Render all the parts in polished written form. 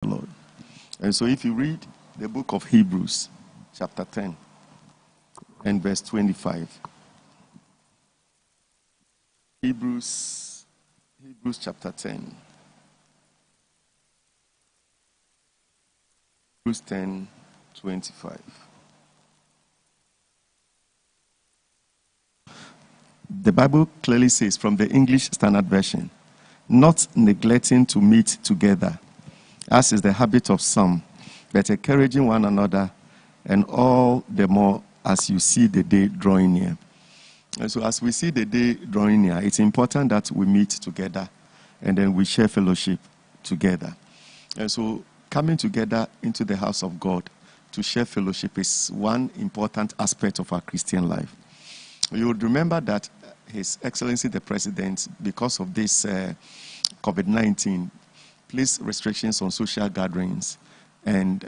blood. And so if you read the book of Hebrews, chapter 10, and verse 25. Hebrews chapter 10. Hebrews 10, 25. The Bible clearly says from the English Standard Version, not neglecting to meet together, as is the habit of some, but encouraging one another, and all the more as you see the day drawing near. And so as we see the day drawing near, it's important that we meet together and then we share fellowship together. And so coming together into the house of God to share fellowship is one important aspect of our Christian life. You would remember that His Excellency the President, because of this COVID-19, placed restrictions on social gatherings and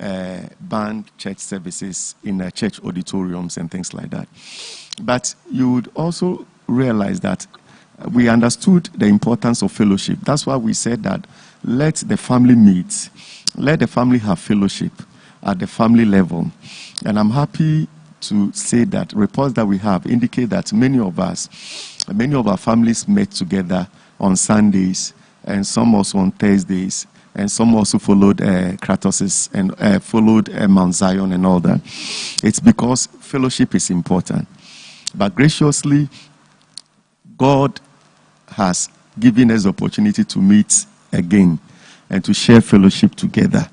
banned church services in church auditoriums and things like that. But you would also realize that we understood the importance of fellowship. That's why we said that let the family meet, let the family have fellowship at the family level. And I'm happy to say that reports that we have indicate that many of our families met together on Sundays, and some also on Thursdays, and some also followed Kratos and followed Mount Zion and all that. It's because fellowship is important. But graciously, God has given us the opportunity to meet again and to share fellowship together.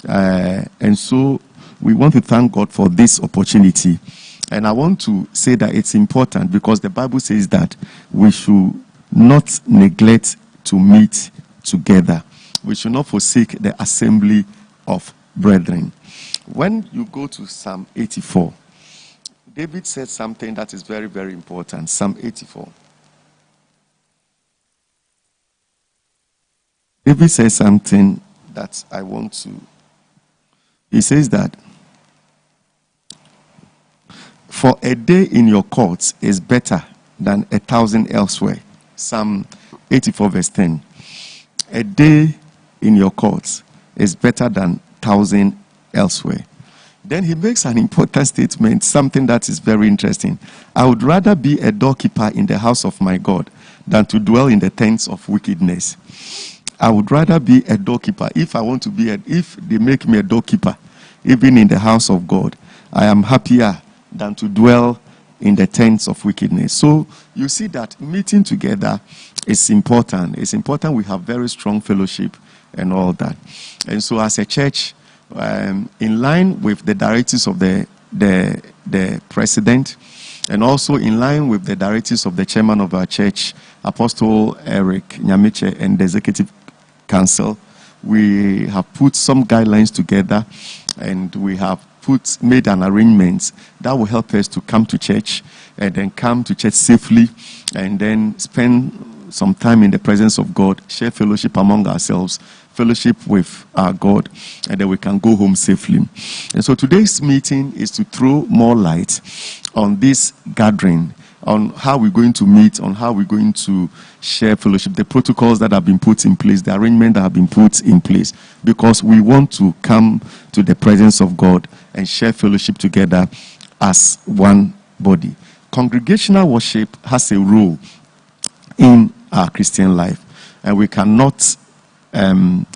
And so we want to thank God for this opportunity. And I want to say that it's important because the Bible says that we should not neglect to meet together. We should not forsake the assembly of brethren. When you go to Psalm 84, David said something that is very, very important. Psalm 84. David says something that I want to. He says that, for a day in your courts is better than 1,000 elsewhere. Psalm 84 verse 10. A day in your courts is better than 1,000 elsewhere. Then he makes an important statement, something that is very interesting. I would rather be a doorkeeper in the house of my God than to dwell in the tents of wickedness. I would rather be a doorkeeper. If they make me a doorkeeper, even in the house of God, I am happier than to dwell in the tents of wickedness. So you see that meeting together is important. It's important we have very strong fellowship and all that. And so as a church, in line with the directives of the president, and also in line with the directives of the chairman of our church, Apostle Eric Nyamiche, and the executive council, we have put some guidelines together, and we have made an arrangement that will help us to come to church and then come to church safely and then spend some time in the presence of God, share fellowship among ourselves, fellowship with our God, and then we can go home safely. And so today's meeting is to throw more light on this gathering, on how we're going to meet, on how we're going to share fellowship, the protocols that have been put in place, the arrangement that have been put in place, because we want to come to the presence of God and share fellowship together as one body. Congregational worship has a role in our Christian life, and we cannot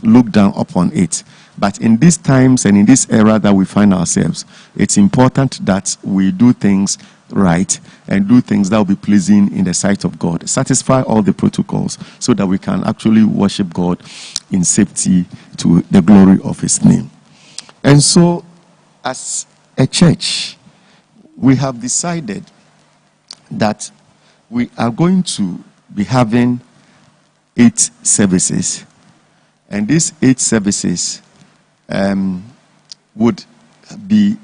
look down upon it. But in these times and in this era that we find ourselves, it's important that we do things right and do things that will be pleasing in the sight of God. Satisfy all the protocols so that we can actually worship God in safety to the glory of His name. And so, as a church, we have decided that we are going to be having 8 services. And these 8 services would be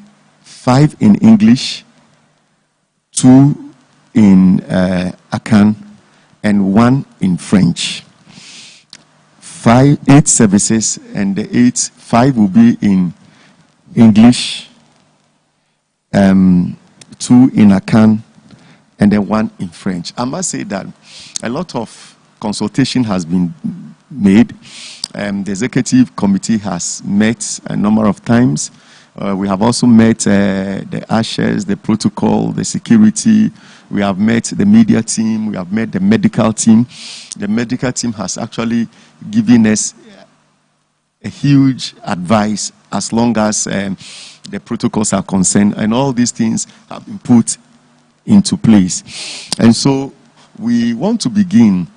5 in English, 2 in Akan, and 1 in French. 8 services, and the 5 will be in English, 2 in Akan, and then 1 in French. I must say that a lot of consultation has been made, The executive committee has met a number of times. We have also met the ushers, the protocol, the security. We have met the media team. We have met the medical team. The medical team has actually given us a huge advice as long as the protocols are concerned, and all these things have been put into place. And so we want to begin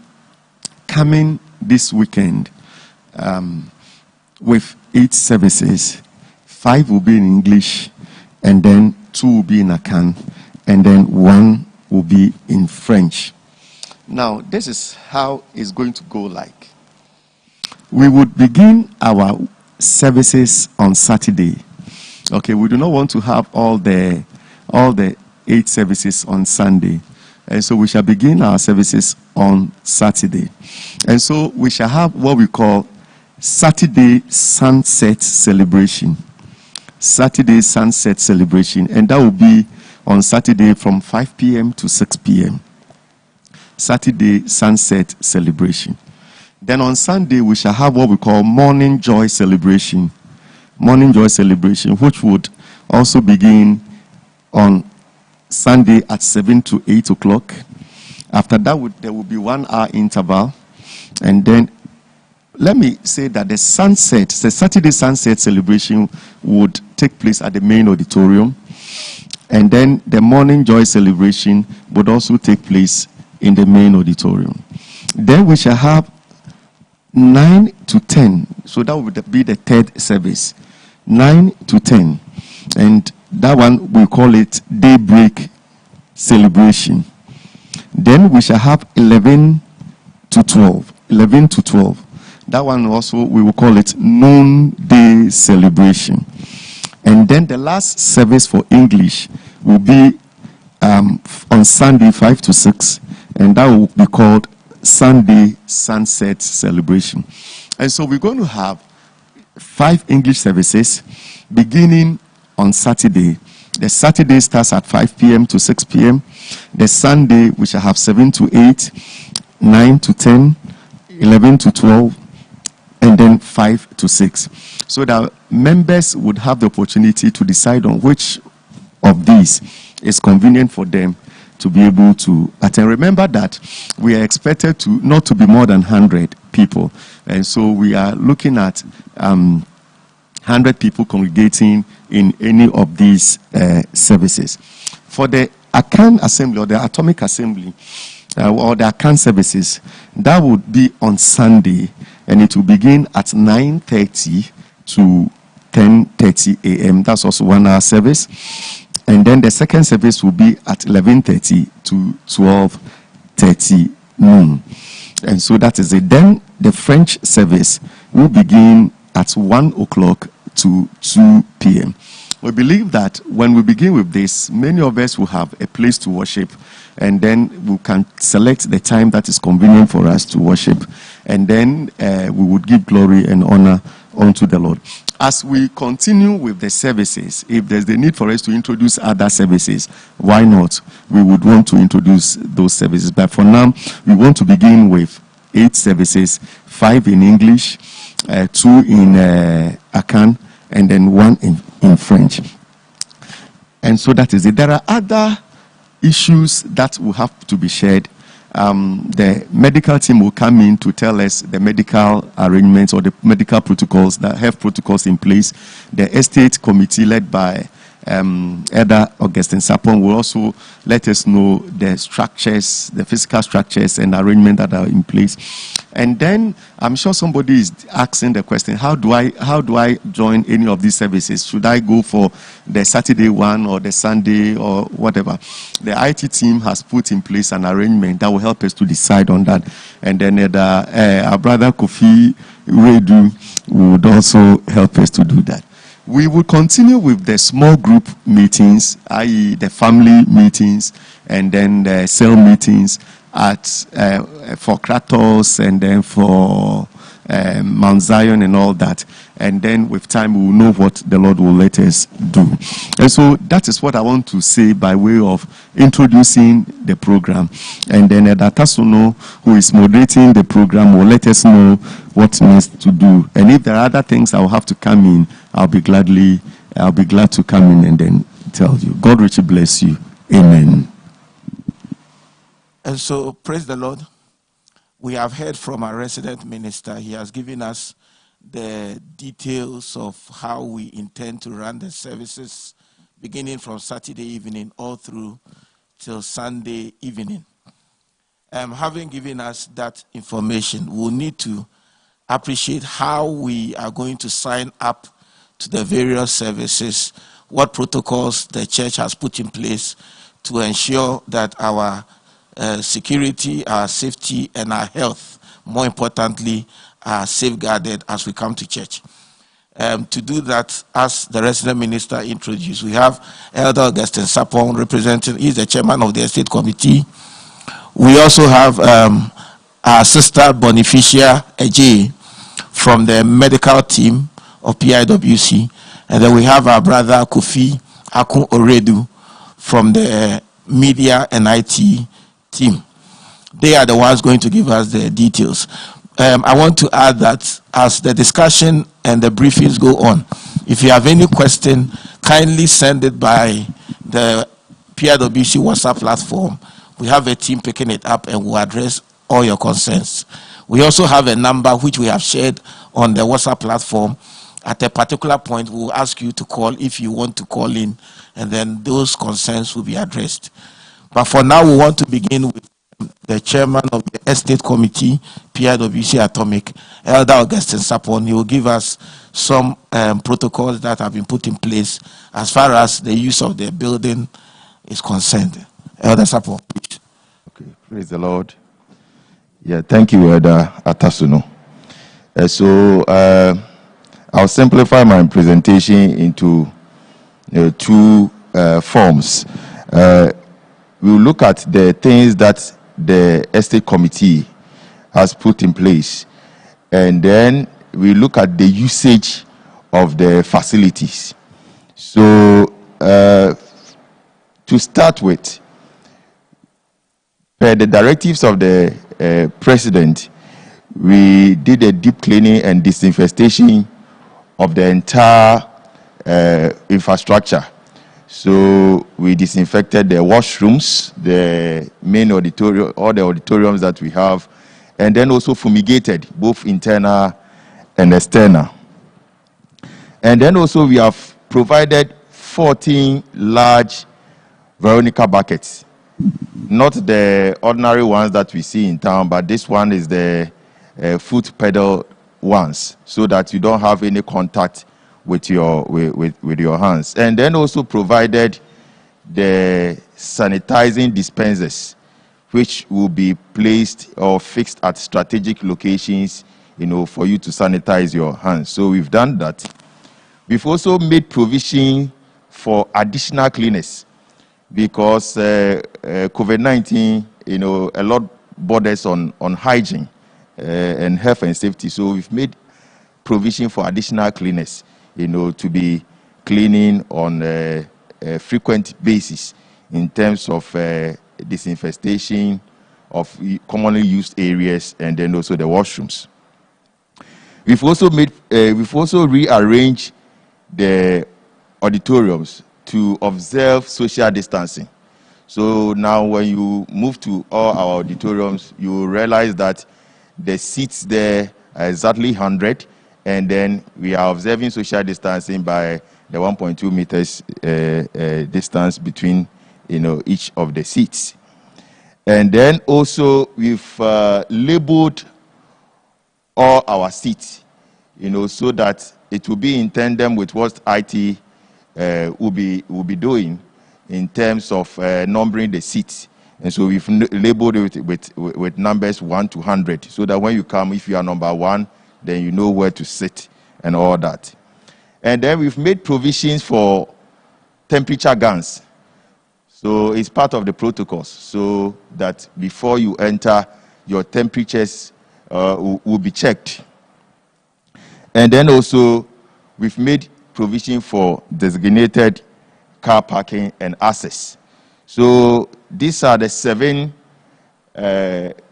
coming this weekend with 8 services. 5 will be in English, and then 2 will be in Akan, and then 1 will be in French. Now, this is how it's going to go like. We would begin our services on Saturday. Okay, we do not want to have all the 8 services on Sunday. And so we shall begin our services on Saturday. And so we shall have what we call Saturday Sunset Celebration. Saturday Sunset Celebration. And that will be on Saturday from 5 p.m. to 6 p.m. Saturday Sunset Celebration. Then on Sunday, we shall have what we call Morning Joy Celebration. Morning Joy Celebration, which would also begin on Sunday at 7 to 8 o'clock. After that, there will be 1 hour interval. And then, let me say that the Saturday Sunset Celebration would take place at the main auditorium. And then the Morning Joy Celebration would also take place in the main auditorium. Then we shall have 9 to 10. So that would be the 3rd service. 9 to 10. And that one, we call it Daybreak Celebration. Then we shall have 11 to 12. 11 to 12. That one also, we will call it Noonday Celebration. And then the last service for English will be on Sunday, 5 to 6. And that will be called Sunday Sunset Celebration. And so we're going to have 5 English services beginning on Saturday. The Saturday starts at 5 p.m. to 6 p.m. The Sunday, we shall have 7 to 8, 9 to 10, 11 to 12, and then 5 to 6. So that members would have the opportunity to decide on which of these is convenient for them to be able to attend. Remember that we are expected to not to be more than 100 people. And so we are looking at 100 people congregating in any of these services. For the Akan Assembly or the Atomic Assembly or the Akan services, that would be on Sunday, and it will begin at 9:30 to 10:30 a.m. That's also 1 hour service. And then the second service will be at 11:30 to 12:30 noon. And so that is it. Then the French service will begin at 1 o'clock to 2 p.m. We believe that when we begin with this, many of us will have a place to worship, and then we can select the time that is convenient for us to worship. And then we would give glory and honor unto the Lord. As we continue with the services, if there's the need for us to introduce other services, why not? We would want to introduce those services. But for now, we want to begin with 8 services, 5 in English, 2 in Akan, and then 1 in French. And so that is it. There are other issues that will have to be shared. The medical team will come in to tell us the medical arrangements or the medical protocols, the health protocols in place. The estate committee led by Elder Augustine Sapon will also let us know the structures, the physical structures and arrangement that are in place. And then I'm sure somebody is asking the question, how do I join any of these services? Should I go for the Saturday one or the Sunday or whatever? The IT team has put in place an arrangement that will help us to decide on that. And then our brother Kofi Redu would also help us to do that. We will continue with the small group meetings, i.e. the family meetings, and then the cell meetings for Kratos and then for Mount Zion and all that. And then with time, we will know what the Lord will let us do. And so that is what I want to say by way of introducing the program. And then Edatasono, who is moderating the program, will let us know what needs to do. And if there are other things I will have to come in, I'll be glad to come in and then tell you. God richly bless you. Amen. And so, praise the Lord. We have heard from our resident minister. He has given us the details of how we intend to run the services, beginning from Saturday evening all through till Sunday evening. Having given us that information, we'll need to appreciate how we are going to sign up to the various services, what protocols the church has put in place to ensure that our security, our safety, and our health, more importantly, are safeguarded as we come to church. To do that, as the resident minister introduced, we have Elder Augustine Sapon representing, he's the chairman of the estate committee. We also have our sister Bonificia Eje from the medical team of PIWC. And then we have our brother Kofi Akun Oredu from the media and IT team. They are the ones going to give us the details. I want to add that as the discussion and the briefings go on, if you have any question, kindly send it by the PIWC WhatsApp platform. We have a team picking it up and will address all your concerns. We also have a number which we have shared on the WhatsApp platform. At a particular point, we'll ask you to call if you want to call in, and then those concerns will be addressed. But for now, we want to begin with the chairman of the estate committee, PIWC Atomic, Elder Augustine Sapon. He will give us some protocols that have been put in place as far as the use of the building is concerned. Elder Sapon, please. Okay, praise the Lord. Yeah, thank you, Elder Atasuno. I'll simplify my presentation into two forms. We'll look at the things that the estate committee has put in place, and then we look at the usage of the facilities. So, to start with, per the directives of the president, we did a deep cleaning and disinfestation of the entire infrastructure. So we disinfected the washrooms, the main auditorium, all the auditoriums that we have, and then also fumigated both internal and external. And then also we have provided 14 large Veronica buckets. Not the ordinary ones that we see in town, but this one is the foot pedal ones, so that you don't have any contact with your with your hands. And then also provided the sanitizing dispensers, which will be placed or fixed at strategic locations, for you to sanitize your hands. So we've done that. We've also made provision for additional cleaners, because COVID-19, a lot borders on hygiene and health and safety. So we've made provision for additional cleaners, to be cleaning on a frequent basis in terms of disinfestation of commonly used areas, and then also the washrooms. We've also rearranged the auditoriums to observe social distancing. So now when you move to all our auditoriums, you will realize that the seats there are exactly 100, and then we are observing social distancing by the 1.2 meters distance between each of the seats. And then also we've labeled all our seats, so that it will be in tandem with what IT will be doing in terms of numbering the seats. And so we've labeled it with numbers 1 to 100, so that when you come, if you are number 1, then you know where to sit and all that. And then we've made provisions for temperature guns. So it's part of the protocols, so that before you enter, your temperatures will be checked. And then also, we've made provision for designated car parking and access. So these are the 7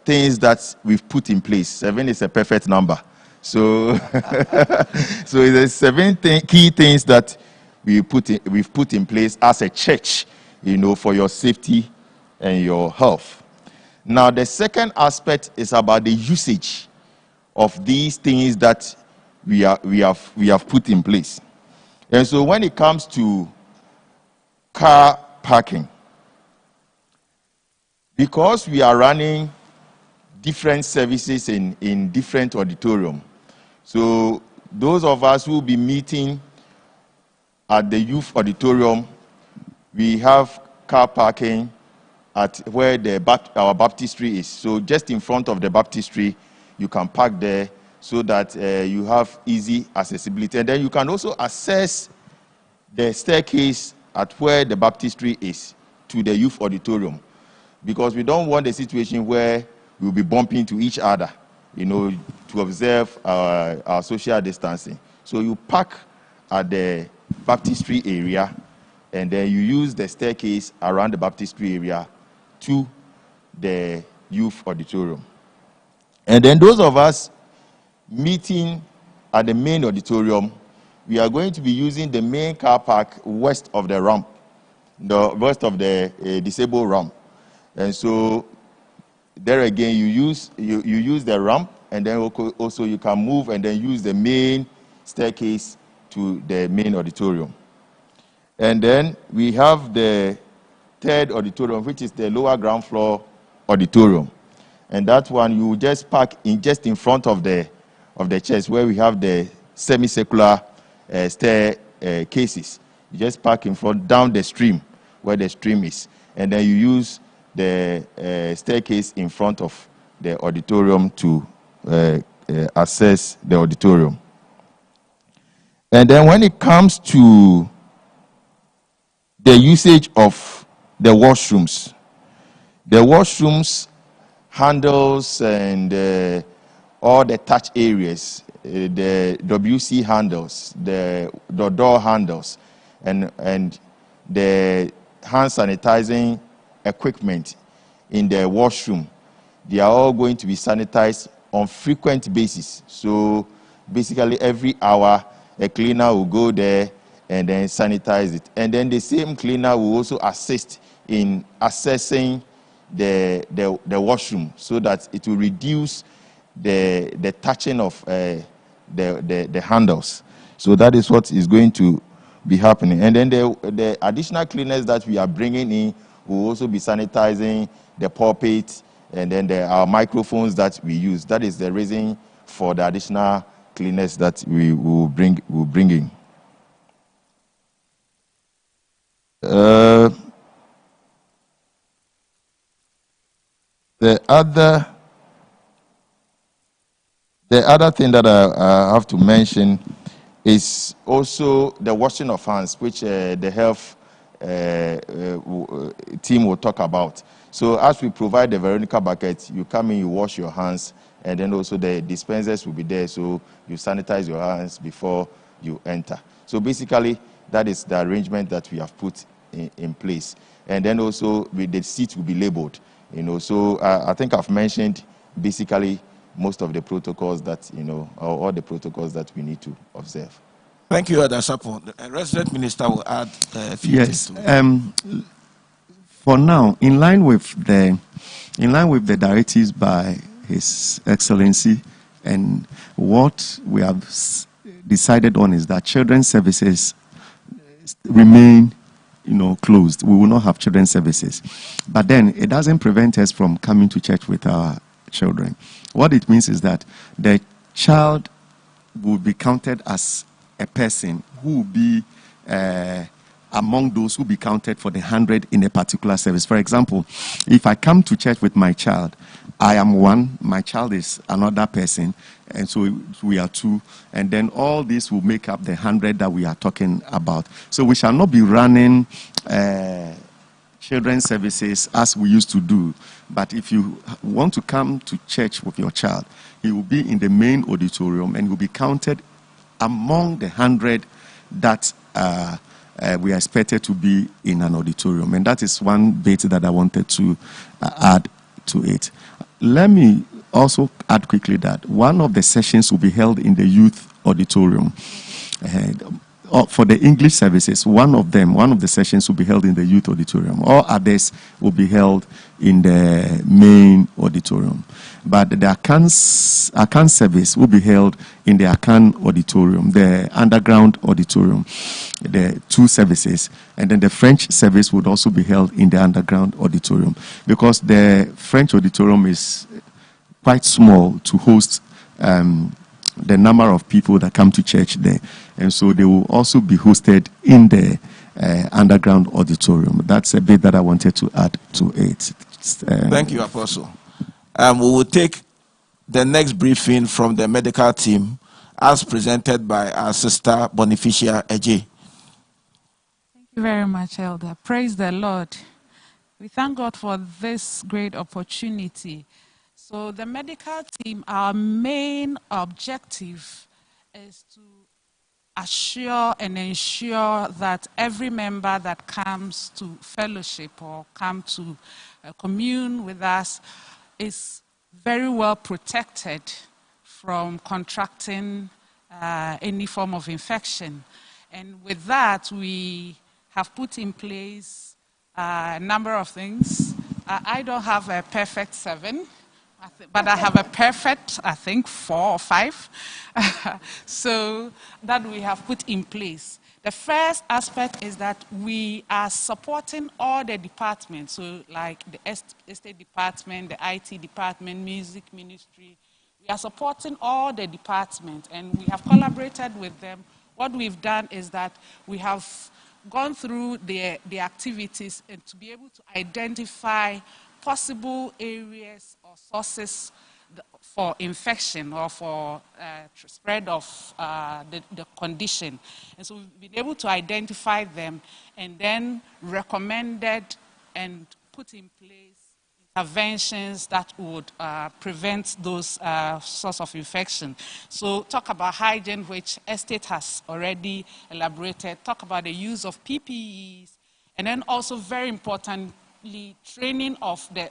things that we've put in place. 7 is a perfect number. So, so there's key things that we've put in place as a church, for your safety and your health. Now, the second aspect is about the usage of these things that we have put in place. And so, when it comes to car parking, because we are running different services in different auditorium, so those of us who will be meeting at the youth auditorium, we have car parking at where our baptistry is. So just in front of the baptistry, you can park there so that you have easy accessibility. And then you can also access the staircase at where the baptistry is to the youth auditorium, because we don't want a situation where we'll be bumping into each other, to observe our social distancing. So you park at the baptistry area, and then you use the staircase around the baptistry area to the youth auditorium. And then those of us meeting at the main auditorium, we are going to be using the main car park west of the ramp, the west of the disabled ramp. And so there again, you use the ramp, and then also you can move and then use the main staircase to the main auditorium. And then we have the third auditorium, which is the lower ground floor auditorium. And that one you just park just in front of the church, where we have the semicircular staircases. You just park in front, down the stream, where the stream is. And then you use the staircase in front of the auditorium to access the auditorium. And then when it comes to the usage of the washrooms handles and all the touch areas, the WC handles, the door handles, and the hand sanitizing equipment in the washroom, they are all going to be sanitized on frequent basis. So basically every hour a cleaner will go there and then sanitize it. And then the same cleaner will also assist in assessing the washroom, so that it will reduce the touching of the handles. So that is what is going to be happening. And then the additional cleaners that we are bringing in will also be sanitizing the pulpit, and then our microphones that we use. That is the reason for the additional cleaners that we will bring in. The other thing that I have to mention is also the washing of hands, which the health team will talk about. So as we provide the Veronica bucket, you come in, you wash your hands, and then also the dispensers will be there, so you sanitize your hands before you enter. So basically, that is the arrangement that we have put in place. And then also, the seats will be labeled. So I think I've mentioned basically most of the protocols that, all the protocols that we need to observe. Thank you, Elder Sapo. The resident minister will add a few things to it. For now, in line with the directives by His Excellency, and what we have decided on is that children's services remain, closed. We will not have children's services. But then it doesn't prevent us from coming to church with our children. What it means is that the child will be counted as a person who will be among those who will be counted for the 100 in a particular service. For example, if I come to church with my child, I am one, my child is another person, and so we are two, and then all this will make up the 100 that we are talking about. So we shall not be running children's services as we used to do. But if you want to come to church with your child, he will be in the main auditorium and will be counted among the 100 that we are expected to be in an auditorium. And that is one bit that I wanted to add to it. Let me also add quickly that one of the sessions will be held in the youth auditorium. For the English services, one of the sessions will be held in the youth auditorium. All others will be held in the main auditorium. But the Akan service will be held in the Akan auditorium, the underground auditorium, the two services. And then the French service would also be held in the underground auditorium, because the French auditorium is quite small to host the number of people that come to church there. And so they will also be hosted in the underground auditorium. That's a bit that I wanted to add to it. Thank you, Apostle. We will take the next briefing from the medical team as presented by our sister Bonificia Eje. Thank you very much, Elder. Praise the Lord. We thank God for this great opportunity. So the medical team, our main objective is to assure and ensure that every member that comes to fellowship or come to commune with us is very well protected from contracting any form of infection. And with that, we have put in place a number of things. I don't have a perfect 7. But I have a perfect, I think, 4 or 5. So that we have put in place. The first aspect is that we are supporting all the departments, so like the estate department, the IT department, music ministry. We are supporting all the departments, and we have collaborated with them. What we've done is that we have gone through the activities and to be able to identify possible areas or sources for infection or for spread of the condition. And so we've been able to identify them and then recommended and put in place interventions that would prevent those sorts of infection. So talk about hygiene, which Estate has already elaborated. Talk about the use of PPEs, and then also very important, training of the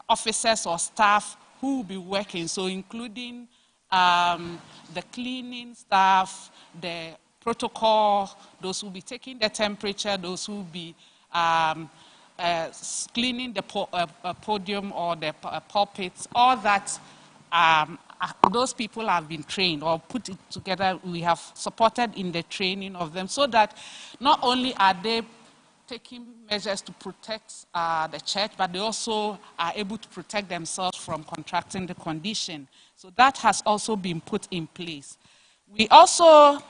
officers or staff who will be working, so including the cleaning staff, the protocol, those who will be taking the temperature, those who will be cleaning the podium or the pulpits, all that. Those people have been trained or put it together. We have supported in the training of them so that not only are they taking measures to protect the church, but they also are able to protect themselves from contracting the condition. So that has also been put in place. We also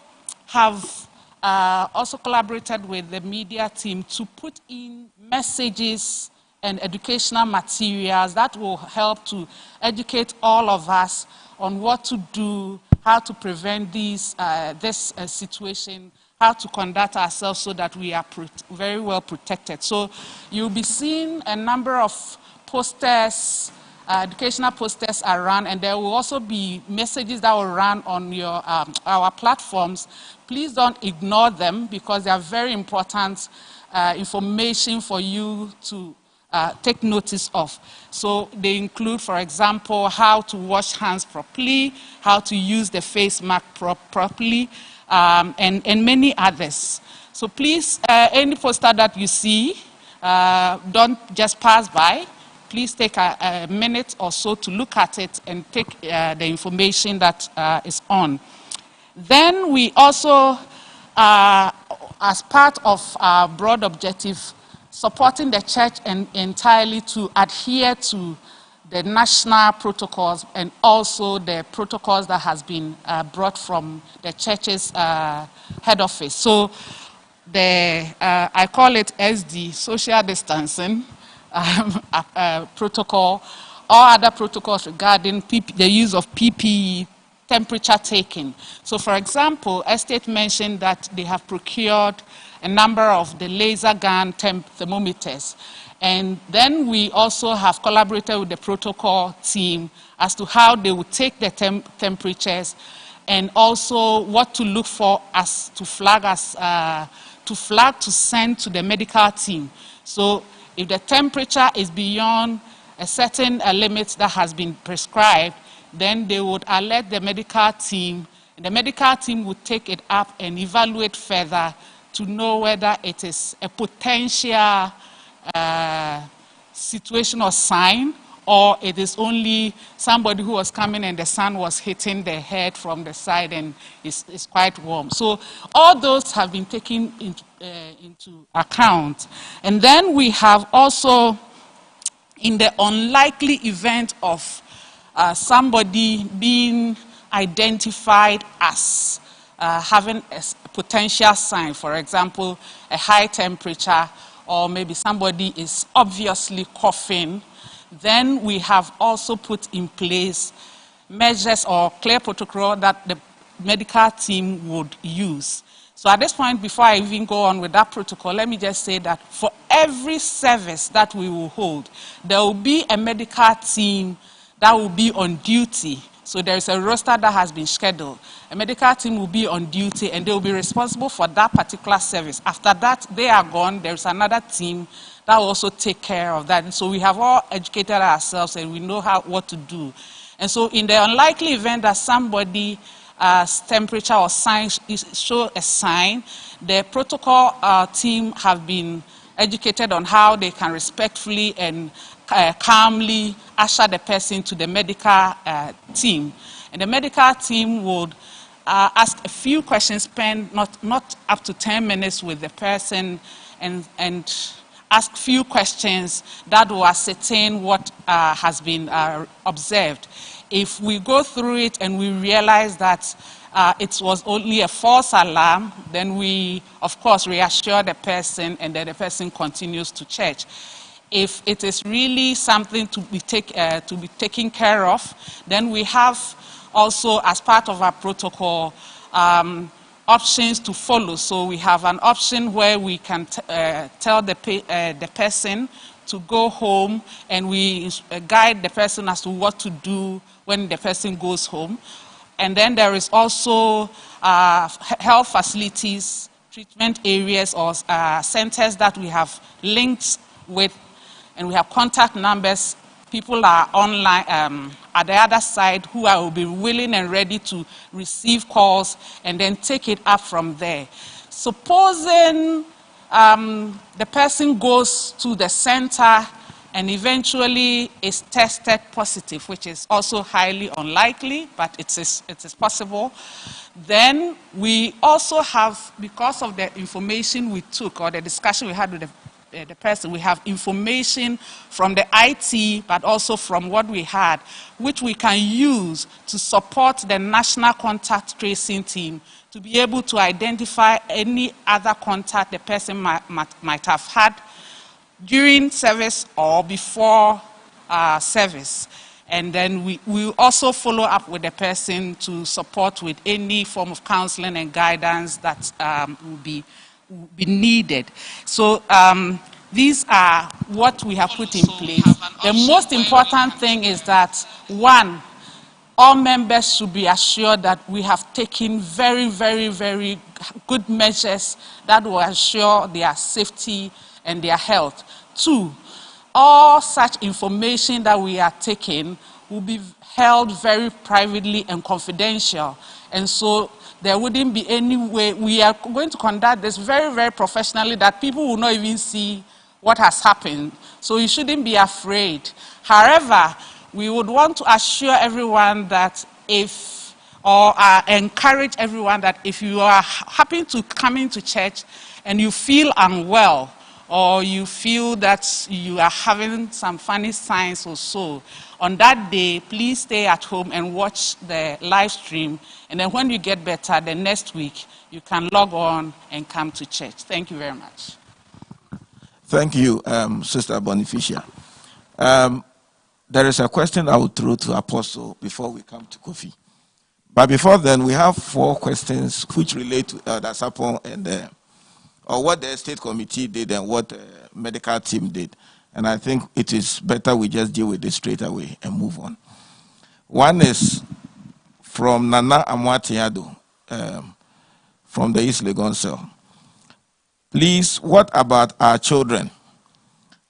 have also collaborated with the media team to put in messages and educational materials that will help to educate all of us on what to do, how to prevent this situation, how to conduct ourselves so that we are very well protected. So you'll be seeing a number of posters, educational posters around, and there will also be messages that will run on your our platforms. Please don't ignore them because they are very important information for you to take notice of. So they include, for example, how to wash hands properly, how to use the face mask properly, and many others. So please, any poster that you see, don't just pass by. Please take a minute or so to look at it and take the information that is on. Then we also, as part of our broad objective, supporting the church entirely to adhere to the national protocols and also the protocols that has been brought from the church's head office. So I call it SD, social distancing protocol, or other protocols regarding the use of PPE, temperature taking. So for example, Estate mentioned that they have procured a number of the laser gun thermometers. And then we also have collaborated with the protocol team as to how they would take the temperatures and also what to look for as to flag to send to the medical team. So if the temperature is beyond a certain limit that has been prescribed, then they would alert the medical team. The medical team would take it up and evaluate further to know whether it is a potential situation or sign, or it is only somebody who was coming and the sun was hitting their head from the side and it's quite warm. So all those have been taken into account. And then we have also, in the unlikely event of somebody being identified as having a potential sign, for example, a high temperature, or maybe somebody is obviously coughing, then we have also put in place measures or clear protocol that the medical team would use. So at this point, before I even go on with that protocol, let me just say that for every service that we will hold, there will be a medical team that will be on duty. So there is a roster that has been scheduled. A medical team will be on duty and they will be responsible for that particular service. After that, they are gone. There is another team that will also take care of that. And so we have all educated ourselves and we know what to do. And so in the unlikely event that somebody temperature or sign show a sign, the protocol team have been educated on how they can respectfully and calmly usher the person to the medical team. And the medical team would ask a few questions, spend not up to 10 minutes with the person, and ask few questions that will ascertain what has been observed. If we go through it and we realize that it was only a false alarm, then we, of course, reassure the person and then the person continues to church. If it is really something to be taken care of, then we have also, as part of our protocol, options to follow. So we have an option where we can tell the person to go home, and we guide the person as to what to do when the person goes home. And then there is also health facilities, treatment areas, or centers that we have linked with, and we have contact numbers. People are online at the other side who will be willing and ready to receive calls and then take it up from there. Supposing the person goes to the center and eventually is tested positive, which is also highly unlikely, but it is possible, then we also have, because of the information we took or the discussion we had with the person, we have information from the IT, but also from what we had, which we can use to support the national contact tracing team to be able to identify any other contact the person might have had during service or before service. And then we will also follow up with the person to support with any form of counseling and guidance that will be needed. So these are what we have put in place. The most important thing is that, one, all members should be assured that we have taken very, very, very good measures that will ensure their safety and their health. Two, all such information that we are taking will be held very privately and confidential. And so there wouldn't be any way. We are going to conduct this very, very professionally, that people will not even see what has happened. So you shouldn't be afraid. However, we would want to assure everyone that encourage everyone that if you are happy to come into church and you feel unwell, or you feel that you are having some funny signs or so, on that day, please stay at home and watch the live stream. And then when you get better, the next week, you can log on and come to church. Thank you very much. Thank you, Sister Bonifacia. There is a question I will throw to Apostle before we come to Kofi. But before then, we have 4 questions which relate to Elder Sapon and or what the state committee did and what the medical team did. And I think it is better we just deal with this straight away and move on. One is from Nana Amwatiado from the East Legon cell. Please, what about our children?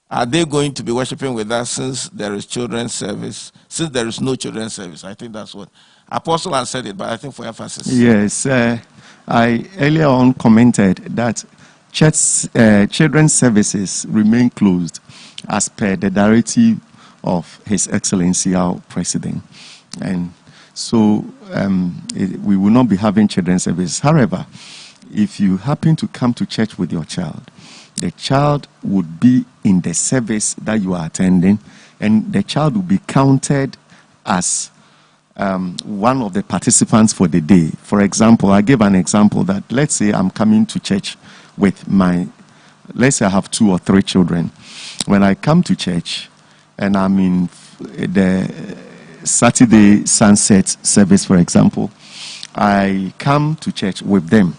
Are they going to be worshiping with us since there is children's service? Since there is no children's service, I think that's what Apostle has said it, but I think for emphasis. Yes, I earlier on commented that children's services remain closed as per the directive of His Excellency our President, and so we will not be having children's services. However, if you happen to come to church with your child, the child would be in the service that you are attending, and the child will be counted as one of the participants for the day. For example, I gave an example that let's say I'm coming to church with let's say I have 2 or 3 children. When I come to church and I'm in the Saturday sunset service, for example, I come to church with them.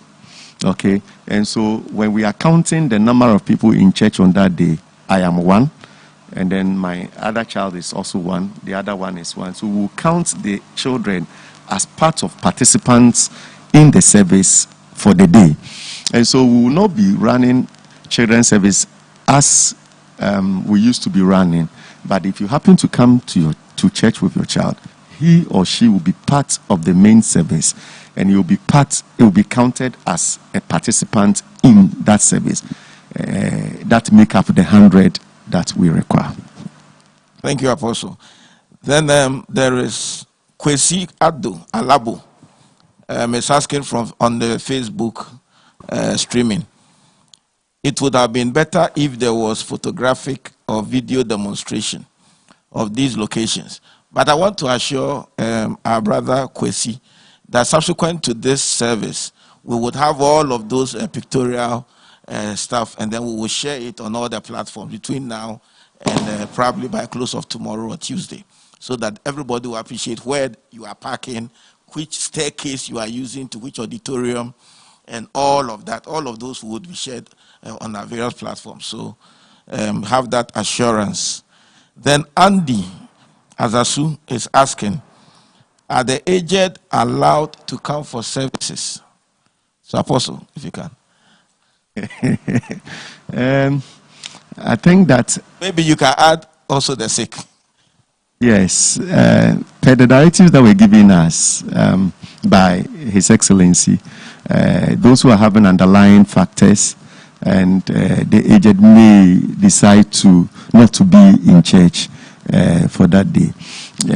Okay, and so when we are counting the number of people in church on that day, I am 1, and then my other child is also 1, the other one is 1. So we'll count the children as part of participants in the service for the day. And so we will not be running children's service as we used to be running. But if you happen to come to church with your child, he or she will be part of the main service, and it will be counted as a participant in that service. That make up the 100 that we require. Thank you, Apostle. Then there is Kwesi Ado Alabo. Is asking on the Facebook streaming. It would have been better if there was photographic or video demonstration of these locations. But I want to assure our brother Kwesi that subsequent to this service, we would have all of those pictorial stuff, and then we will share it on all the platforms between now and probably by close of tomorrow or Tuesday, so that everybody will appreciate where you are parking, which staircase you are using to which auditorium, and all of that. All of those would be shared on our various platforms. So have that assurance. Then Andy Azasu is asking, are the aged allowed to come for services? So Apostle, if you can. I think that maybe you can add also the sick. Yes, per the directives that were given us by His Excellency, those who are having underlying factors and the aged may decide not to be in church for that day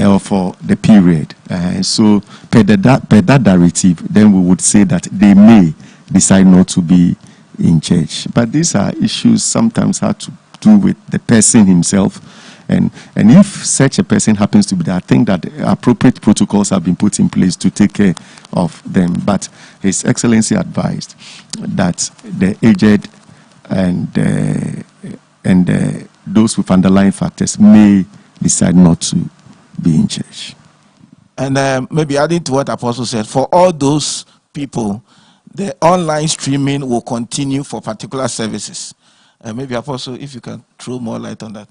or for the period. So per that directive, then we would say that they may decide not to be in church. But these are issues sometimes have to do with the person himself. And if such a person happens to be there, I think that appropriate protocols have been put in place to take care of them. But His Excellency advised that the aged and those with underlying factors may decide not to be in church. And maybe adding to what Apostle said, for all those people, the online streaming will continue for particular services. Maybe Apostle, if you can throw more light on that.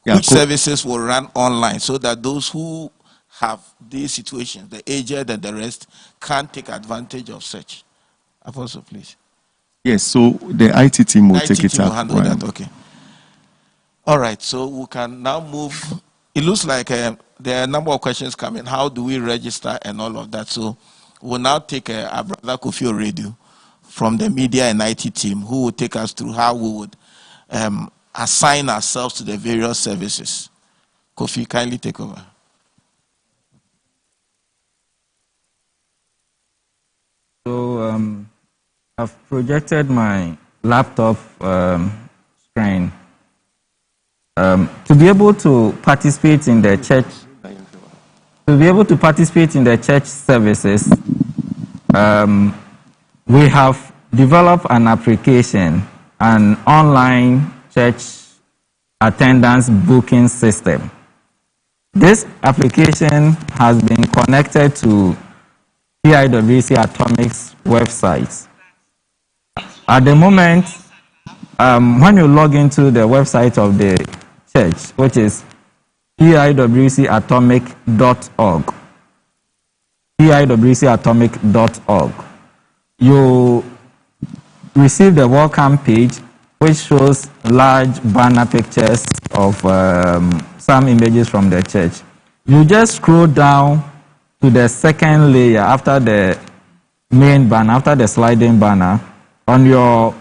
Yeah, which services will run online so that those who have these situations, the aged and the rest, can take advantage of such. Apostle, please. Yes, so the IT team will take it up. Will handle that, okay. All right, so we can now move. It looks like there are a number of questions coming. How do we register and all of that? So we'll now take our brother Kofi Oredu from the media and IT team, who will take us through how we would assign ourselves to the various services. Kofi, kindly take over. So I've projected my laptop screen. To be able to participate in the church, services, we have developed an application, an online church attendance booking system. This application has been connected to PIWC Atomic's website. At the moment, when you log into the website of the church, which is piwcatomic.org, piwcatomic.org, you receive the welcome page which shows large banner pictures of some images from the church. You just scroll down to the second layer after the main banner, after the sliding banner. On your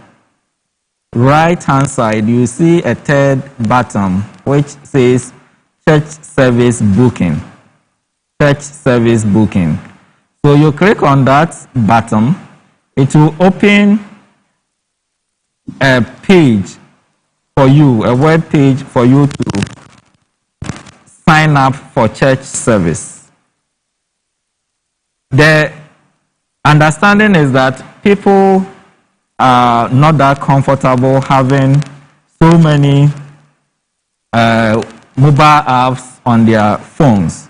right-hand side, you see a third button which says Church Service Booking. Church Service Booking. So you click on that button, it will open a page for you, a web page for you to sign up for church service. The understanding is that people are not that comfortable having so many mobile apps on their phones.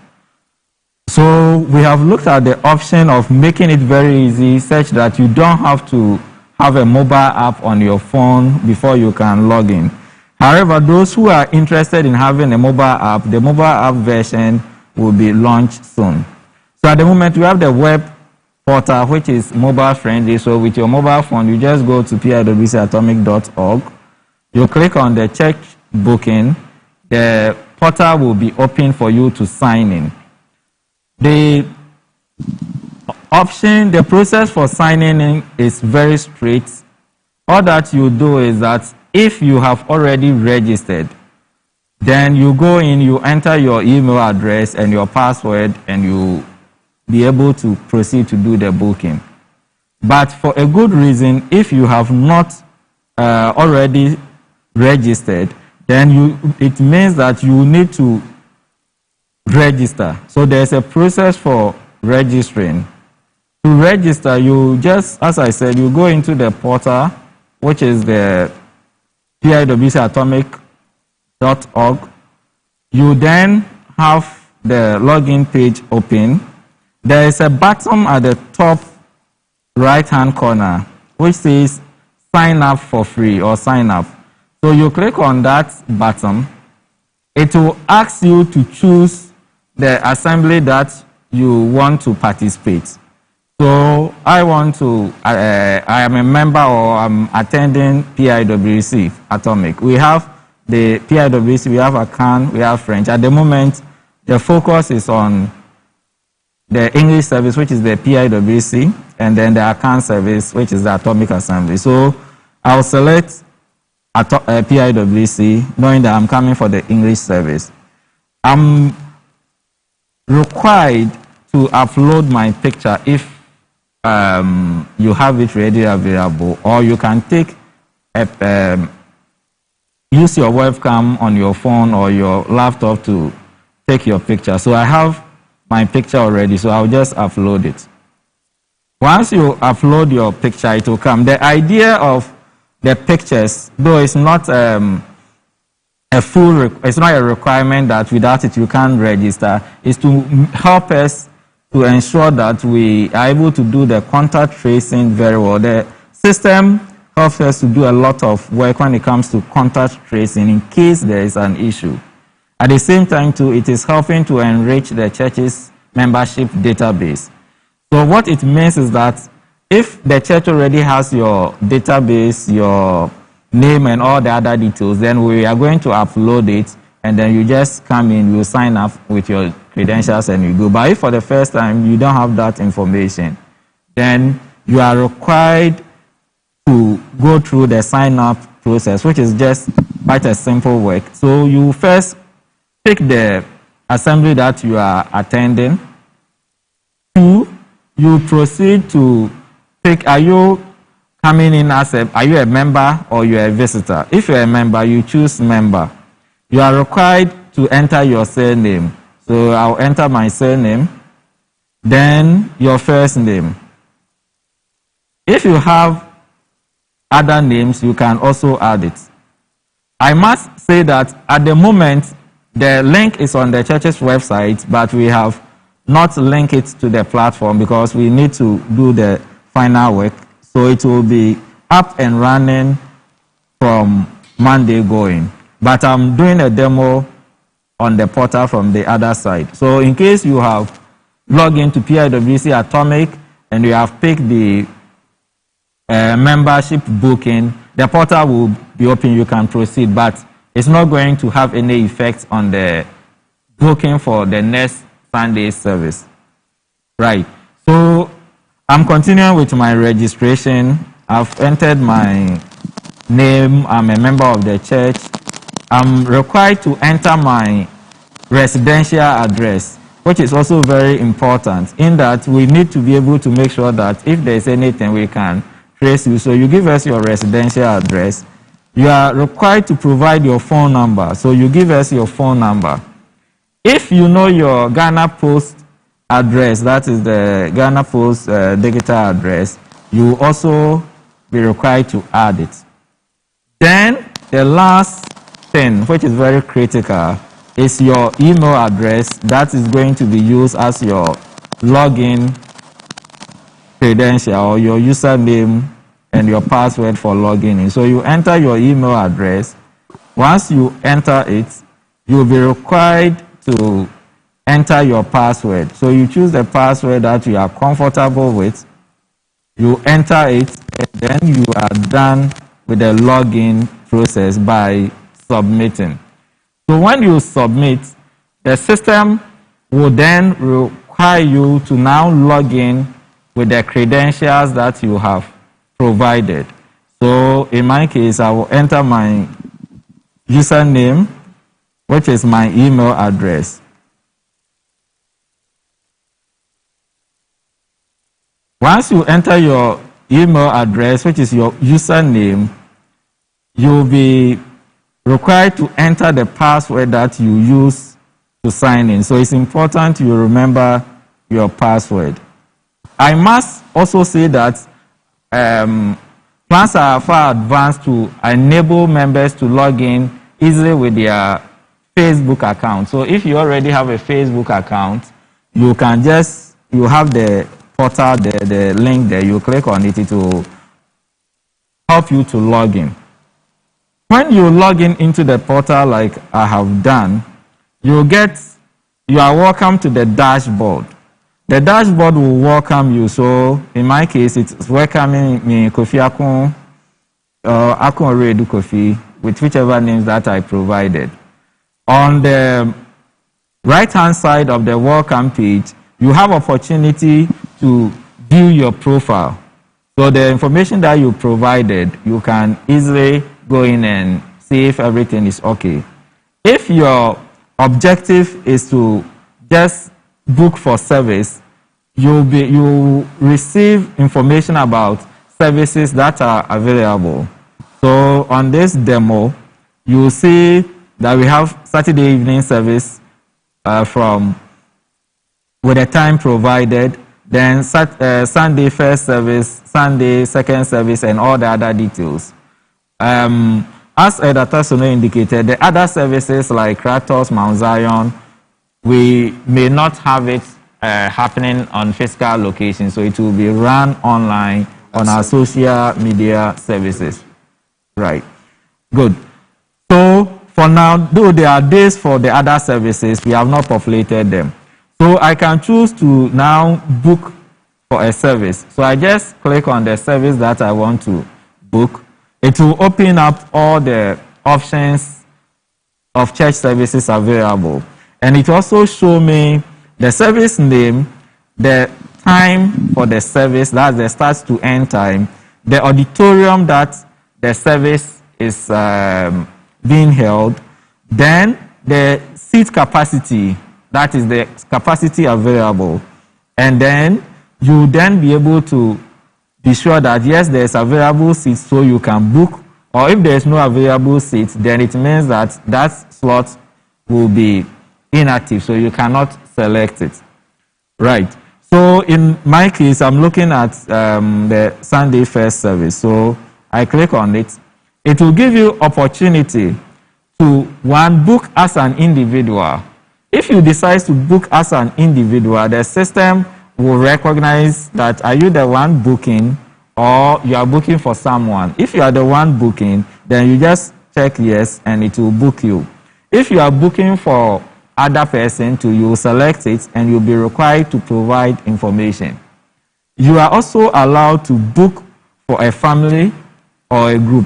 So we have looked at the option of making it very easy such that you don't have to have a mobile app on your phone before you can log in. However, those who are interested in having a mobile app, the mobile app version will be launched soon. So at the moment, we have the web portal, which is mobile friendly. So with your mobile phone, you just go to piwcatomic.org. You click on the church booking. The portal will be open for you to sign in. The process for signing in is very straight. All that you do is that if you have already registered, then you go in, you enter your email address and your password, and you be able to proceed to do the booking. But for a good reason, if you have not already registered, then it means that you need to register. So there's a process for registering. To register, you just, as I said, you go into the portal, which is the piwcatomic.org. You then have the login page open. There is a button at the top right-hand corner which says sign up for free or sign up. So you click on that button. It will ask you to choose the assembly that you want to participate. So I am a member or I'm attending PIWC Atomic. We have the PIWC, we have Akan, we have French. At the moment, the focus is on the English service, which is the PIWC, and then the Akan service, which is the Atomic Assembly. So I'll select PIWC, knowing that I'm coming for the English service. I'm required to upload my picture if you have it ready available, or you can take use your webcam on your phone or your laptop to take your picture. So I have my picture already, so I'll just upload it. Once you upload your picture, it will come. The idea of the pictures, though it's not it's not a requirement that without it you can't register, is to help us to ensure that we are able to do the contact tracing very well. The system helps us to do a lot of work when it comes to contact tracing in case there is an issue. At the same time, too, it is helping to enrich the church's membership database. So what it means is that if the church already has your database, your name and all the other details, then we are going to upload it, and then you just come in, you sign up with your credentials and you go. But if for the first time you don't have that information, then you are required to go through the sign-up process, which is just quite a simple work. So you first pick the assembly that you are attending. 2, you proceed to pick, are you coming in as are you a member or you're a visitor? If you're a member, you choose member. You are required to enter your surname. So I'll enter my surname, then your first name. If you have other names, you can also add it. I must say that at the moment, the link is on the church's website, but we have not linked it to the platform because we need to do the final work. So it will be up and running from Monday going. But I'm doing a demo on the portal from the other side. So in case you have logged into PIWC Atomic and you have picked the membership booking, the portal will be open, you can proceed, but it's not going to have any effect on the booking for the next Sunday service. Right. So I'm continuing with my registration. I've entered my name. I'm a member of the church. I'm required to enter my residential address, which is also very important in that we need to be able to make sure that if there's anything, we can trace you. So you give us your residential address. You are required to provide your phone number. So you give us your phone number. If you know your Ghana Post address, that is the Ghana Post digital address, you will also be required to add it. Then the last thing, which is very critical, is your email address that is going to be used as your login credential or your username and your password for logging in. So you enter your email address. Once you enter it, you'll be required to enter your password. So you choose the password that you are comfortable with. You enter it, and then you are done with the login process by submitting. So when you submit, the system will then require you to now log in with the credentials that you have provided. So in my case, I will enter my username, which is my email address. Once you enter your email address, which is your username, you'll be required to enter the password that you use to sign in. So it's important you remember your password. I must also say that plans are far advanced to enable members to log in easily with their Facebook account. So if you already have a Facebook account, you can just, you have the portal, the link there, you click on it, it will help you to log in. When you log in into the portal like I have done, you are welcome to the dashboard. The dashboard will welcome you. So in my case, it's welcoming me, Kofi Akun, Akun Oredu Kofi, with whichever names that I provided. On the right-hand side of the welcome page, you have opportunity to view your profile. So the information that you provided, you can easily go in and see if everything is okay. If your objective is to just book for service, you receive information about services that are available. So on this demo, you will see that we have Saturday evening service with the time provided, then Sunday first service, Sunday second service, and all the other details. As Elder Tasono indicated, the other services like Kratos, Mount Zion, we may not have it happening on physical location, so it will be run online on our social media services. Right. Good. So for now, though there are days for the other services, we have not populated them. So I can choose to now book for a service. So I just click on the service that I want to book. It will open up all the options of church services available. And it also show me the service name, the time for the service, that's the start to end time, the auditorium that the service is being held, then the seat capacity, that is the capacity available. And then you then be able to be sure that yes, there's available seats so you can book, or if there's no available seats, then it means that that slot will be inactive, so you cannot select it. Right. So in my case, I'm looking at the Sunday first service. So I click on it. It will give you opportunity to book as an individual. If you decide to book as an individual, the system will recognize that are you the one booking or you are booking for someone. If you are the one booking, then you just check yes and it will book you. If you are booking for other person too, you will select it and you'll be required to provide information. You are also allowed to book for a family or a group.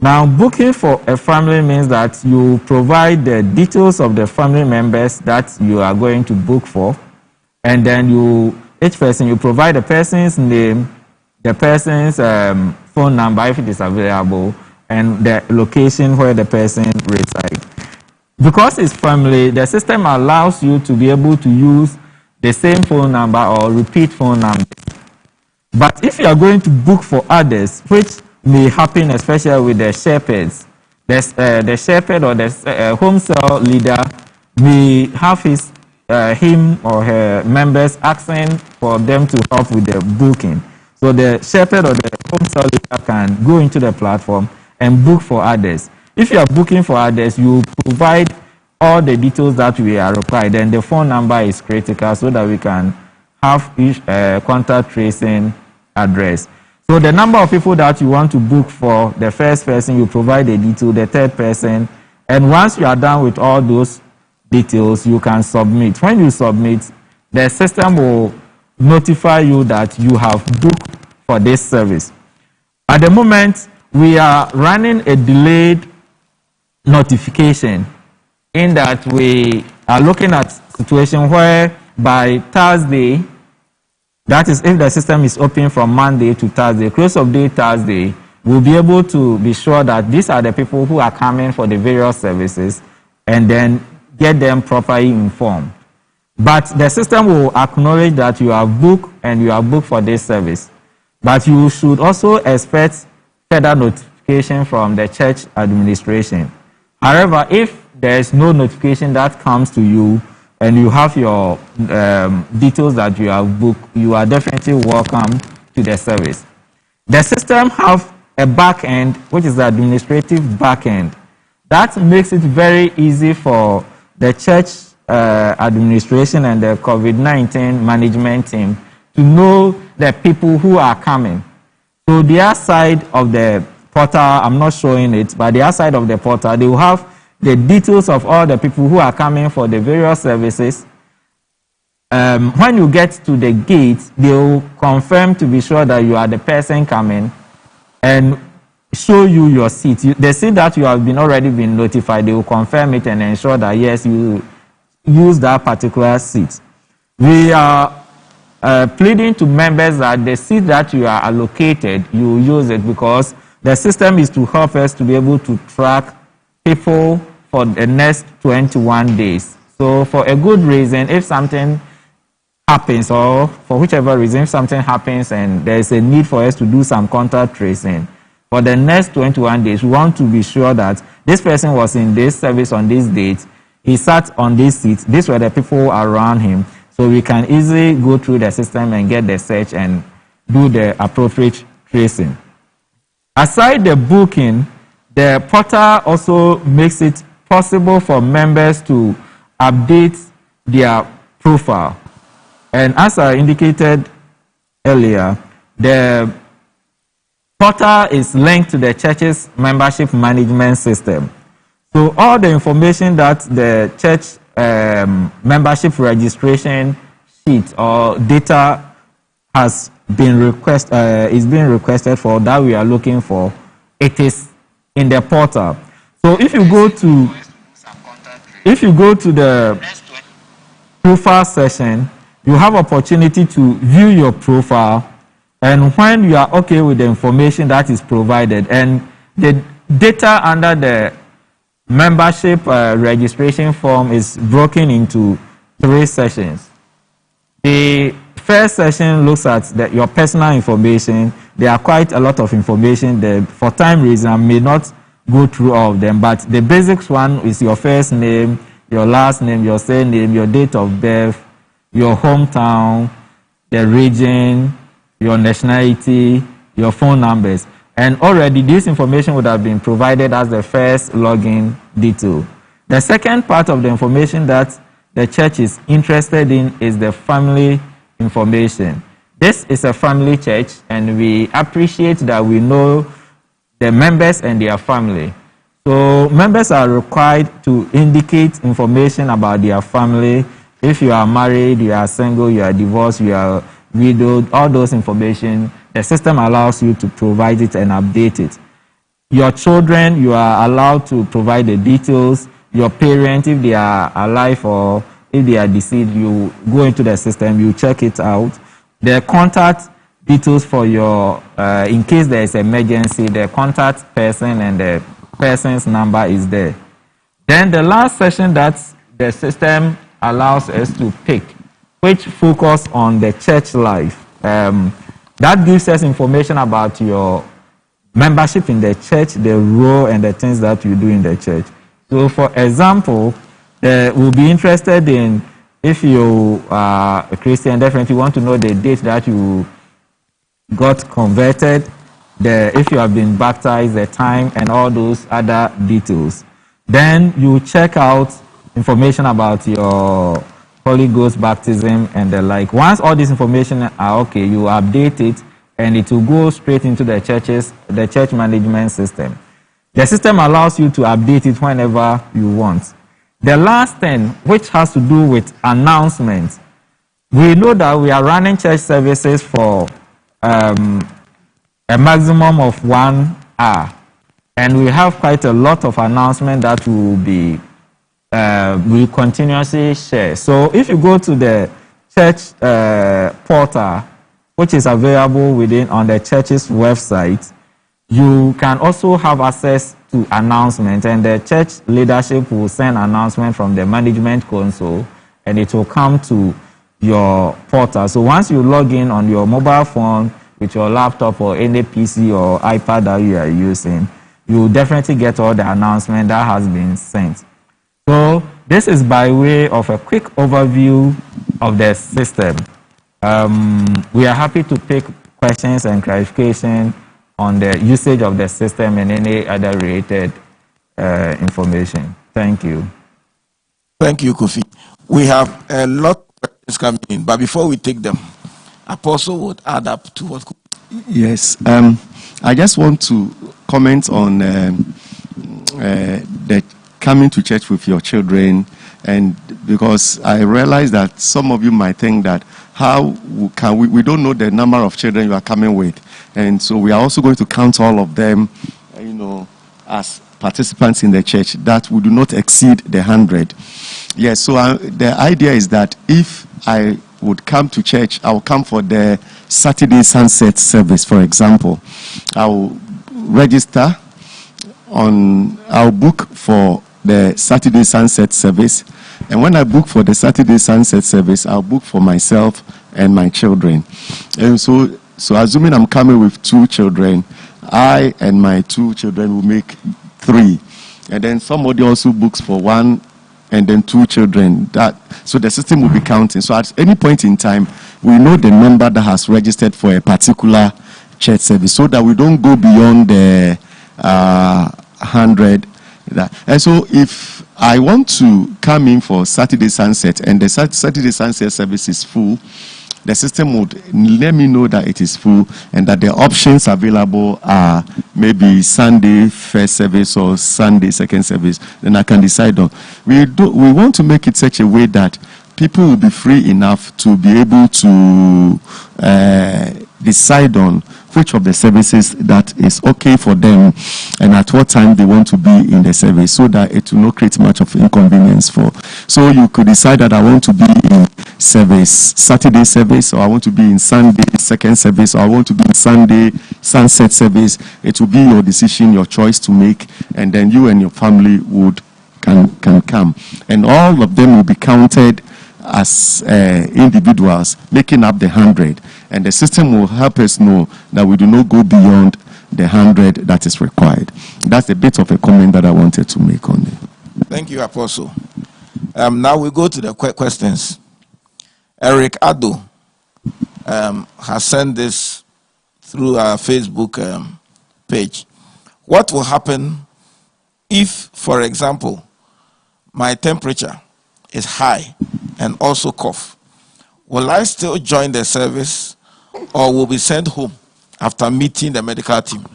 Now, booking for a family means that you provide the details of the family members that you are going to book for, and then each person, you provide the person's name, the person's phone number if it is available, and the location where the person resides. Because it's family, the system allows you to be able to use the same phone number or repeat phone number. But if you are going to book for others, which may happen especially with the shepherds, the shepherd or the home cell leader may have him or her members asking for them to help with the booking. So the shepherd or the home cell leader can go into the platform and book for others. If you are booking for others, you provide all the details that we are required, and the phone number is critical so that we can have each contact tracing address. So the number of people that you want to book for, the first person, you provide the detail, the third person, and once you are done with all those details, you can submit. When you submit, the system will notify you that you have booked for this service. At the moment, we are running a delayed notification in that we are looking at a situation where by Thursday, that is if the system is open from Monday to Thursday, close of day Thursday, we'll be able to be sure that these are the people who are coming for the various services and then get them properly informed. But the system will acknowledge that you are booked and you are booked for this service. But you should also expect further notification from the church administration. However, if there is no notification that comes to you and you have your details that you have booked, you are definitely welcome to the service. The system have a back end, which is the administrative back end. That makes it very easy for the church administration and the COVID-19 management team to know the people who are coming. So their side of the portal, I'm not showing it, but their side of the portal, they will have the details of all the people who are coming for the various services. When you get to the gate, they will confirm to be sure that you are the person coming and show you your seat. The seat that you have already been notified, they will confirm it and ensure that yes, you use that particular seat. We are pleading to members that the seat that you are allocated, you use it, because the system is to help us to be able to track people for the next 21 days. So for a good reason, if something happens or for whichever reason, if something happens and there is a need for us to do some contact tracing, for the next 21 days, we want to be sure that this person was in this service on this date, he sat on this seat, these were the people around him, so we can easily go through the system and get the search and do the appropriate tracing. Aside the booking, the portal also makes it possible for members to update their profile. And as I indicated earlier, the portal is linked to the church's membership management system. So all the information that the church membership registration sheet or data has been being requested for, that we are looking for, it is in the portal. So if you go to the profile section, you have opportunity to view your profile, and when you are okay with the information that is provided, and the data under the membership registration form is broken into 3 sessions. The first session looks at your personal information. There are quite a lot of information there. For time reason, I may not go through all of them, but the basics one is your first name, your last name, your surname, your date of birth, your hometown, the region, your nationality, your phone numbers. And already this information would have been provided as the first login detail. The second part of the information that the church is interested in is the family information. This is a family church, and we appreciate that we know the members and their family. So members are required to indicate information about their family. If you are married, you are single, you are divorced, you are widowed, all those information, the system allows you to provide it and update it. Your children, you are allowed to provide the details. Your parents, if they are alive or if they are deceased, you go into the system, you check it out. The contact details for your, in case there is emergency, the contact person and the person's number is there. Then the last section that the system allows us to pick, which focus on the church life. That gives us information about your membership in the church, the role and the things that you do in the church. So for example, we'll be interested in, if you are a Christian, definitely want to know the date that you got converted, if you have been baptized, the time, and all those other details. Then you check out information about your Holy Ghost baptism and the like. Once all this information are okay, you update it, and it will go straight into the church management system. The system allows you to update it whenever you want. The last thing, which has to do with announcements, we know that we are running church services for a maximum of 1 hour, and we have quite a lot of announcements that we continuously share. So if you go to the church portal, which is available on the church's website, you can also have access to announcements, and the church leadership will send announcements from the management console, and it will come to your portal. So once you log in on your mobile phone with your laptop or any PC or iPad that you are using, you will definitely get all the announcement that has been sent. So this is by way of a quick overview of the system. We are happy to take questions and clarification on the usage of the system and any other related information. Thank you. Thank you, Kofi. We have a lot of questions coming in, but before we take them, Apostle would add up to what. Yes, I just want to comment on the coming to church with your children, and because I realize that some of you might think that how can we don't know the number of children you are coming with, and so we are also going to count all of them, as participants in the church, that we do not exceed the 100. Yes, so the idea is that if I would come to church, I will come for the Saturday sunset service, for example. I will register I'll book for the Saturday sunset service. And when I book for the Saturday sunset service, I'll book for myself and my children. And so assuming I'm coming with 2 children, I and my 2 children will make 3. And then somebody also books for 1 and then 2 children. So the system will be counting. So at any point in time, we know the number that has registered for a particular church service, so that we don't go beyond the 100. And so if I want to come in for Saturday sunset and the Saturday sunset service is full, the system would let me know that it is full and that the options available are maybe Sunday first service or Sunday second service. Then I can decide on. We want to make it such a way that people will be free enough to be able to decide on which of the services that is okay for them and at what time they want to be in the service, so that it will not create much of inconvenience for. So you could decide that I want to be in service, Saturday service, or I want to be in Sunday second service, or I want to be in Sunday sunset service. It will be your decision, your choice to make, and then you and your family can come. And all of them will be counted as individuals, making up the 100. And the system will help us know that we do not go beyond the 100 that is required. That's a bit of a comment that I wanted to make on it. Thank you, Apostle. Now we go to the questions. Eric Addo has sent this through our Facebook page. What will happen if, for example, my temperature is high and also cough? Will I still join the service, or will be sent home after meeting the medical team?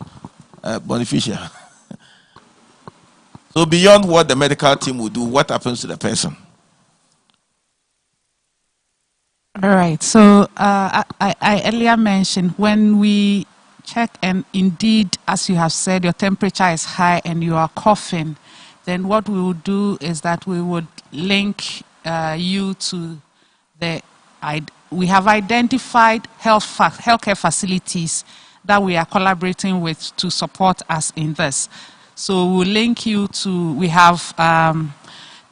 Bonificia. So beyond what the medical team will do, what happens to the person? All right. So I earlier mentioned when we check and indeed, as you have said, your temperature is high and you are coughing, then what we will do is that we would link you to we have identified healthcare facilities that we are collaborating with to support us in this. So we'll link you to, we have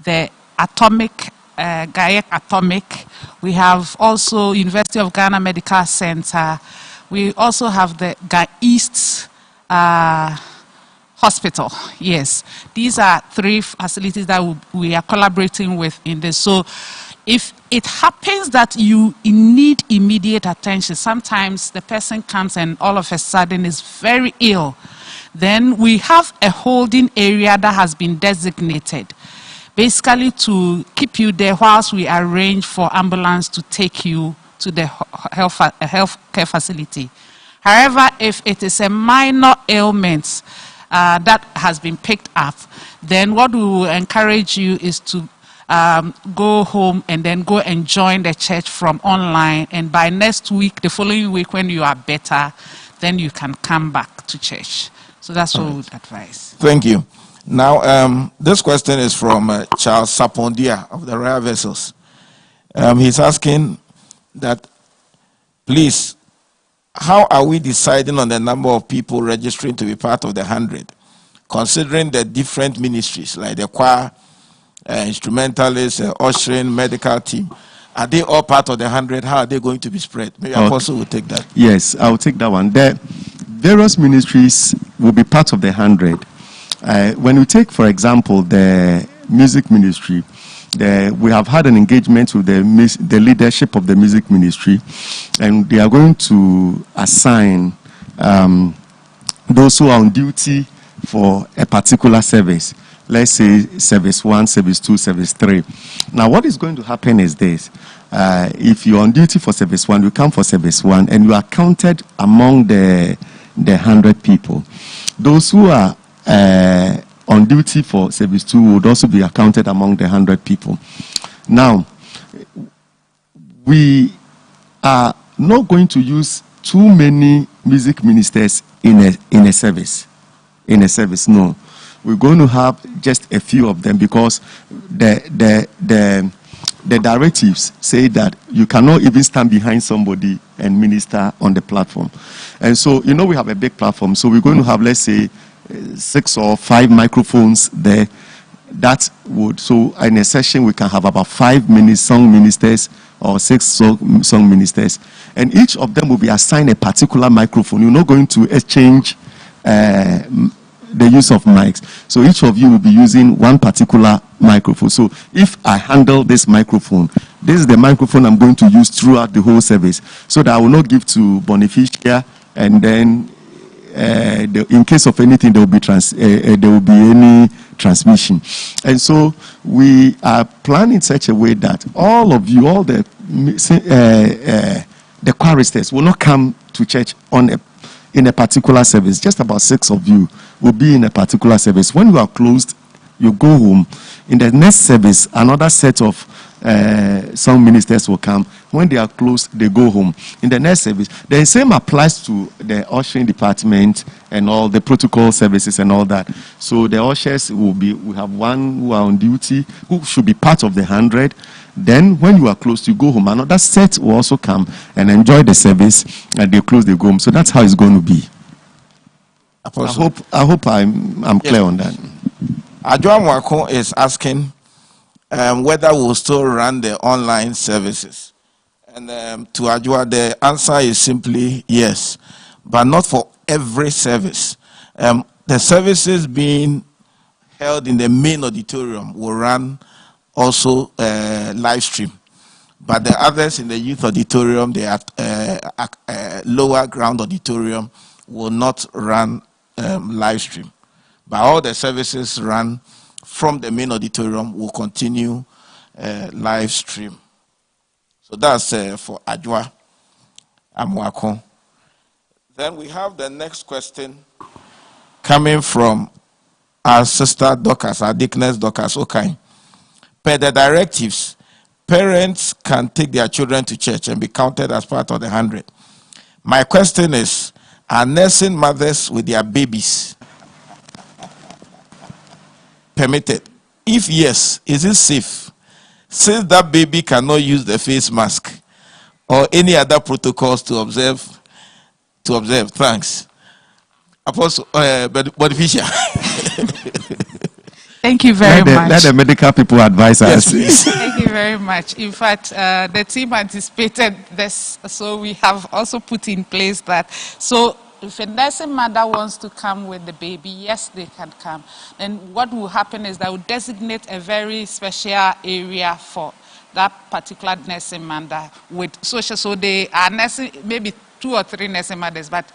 the Atomic, GAIEC Atomic. We have also University of Ghana Medical Center. We also have the GAIST Hospital. Yes, these are 3 facilities that we are collaborating with in this. So if it happens that you need immediate attention, sometimes the person comes and all of a sudden is very ill, then we have a holding area that has been designated, basically to keep you there whilst we arrange for ambulance to take you to the healthcare facility. However, if it is a minor ailment that has been picked up, then what we will encourage you is to go home and then go and join the church from online, and by next week, the following week when you are better, then you can come back to church. So that's what we would advise. Thank you. Now, this question is from Charles Sapondia of the Rare Vessels. He's asking that, please, how are we deciding on the number of people registering to be part of the 100, considering the different ministries like the choir, instrumentalists, ushering, medical team? Are they all part of the 100? How are they going to be spread? Maybe Apostle will take that. Yes, I'll take that one. The various ministries will be part of the 100. When we take, for example, the music ministry, we have had an engagement with the leadership of the music ministry, and they are going to assign those who are on duty for a particular service. Let's say service 1, service 2, service 3. Now, what is going to happen is this. If you're on duty for service 1, you come for service 1, and you are counted among the 100 people. Those who are on duty for service 2 would also be accounted among the 100 people. Now, we are not going to use too many music ministers in a service. No. We're going to have just a few of them, because the directives say that you cannot even stand behind somebody and minister on the platform. And so, we have a big platform, so we're going to have, let's say, 6 or 5 microphones there. That would, so in a session we can have about 5 song ministers or 6 song ministers, and each of them will be assigned a particular microphone. You're not going to exchange the use of mics. So each of you will be using one particular microphone. So if I handle this microphone, this is the microphone I'm going to use throughout the whole service, so that I will not give to Bonificia, and then in case of anything, there will be any transmission. And so we are planning such a way that all of you, all the choristers will not come to church in a particular service. Just about 6 of you will be in a particular service. When you are closed, you go home. In the next service, another set of song ministers will come. When they are closed, they go home. In the next service, the same applies to the ushering department and all the protocol services and all that. So the ushers we have one who are on duty, who should be part of the 100. Then when you are closed, you go home. Another set will also come and enjoy the service, and they close, they go home. So that's how it's going to be. Apostle. I hope I'm clear on that. Adjoa Mwako is asking whether we'll still run the online services. And to Adjoa, the answer is simply yes, but not for every service. The services being held in the main auditorium will run also live stream, but the others in the youth auditorium, the lower ground auditorium, will not run live stream. But all the services run from the main auditorium will continue live stream. So that's for Adjoa Amwako. Then we have the next question coming from our sister Dorcas, our deaconess Dorcas Okai. Per the directives, parents can take their children to church and be counted as part of the 100. My question is, Are nursing mothers with their babies permitted? If yes, is it safe? Since that baby cannot use the face mask or any other protocols to observe. Thanks. Apostle Beneficia. Thank you very much. Let the medical people advise us. Yes, Thank you very much. In fact, the team anticipated this, so we have also put in place that. So if a nursing mother wants to come with the baby, yes, they can come. Then what will happen is that we'll designate a very special area for that particular nursing mother with social. So they are nursing, maybe 2 or 3 nursing mothers, but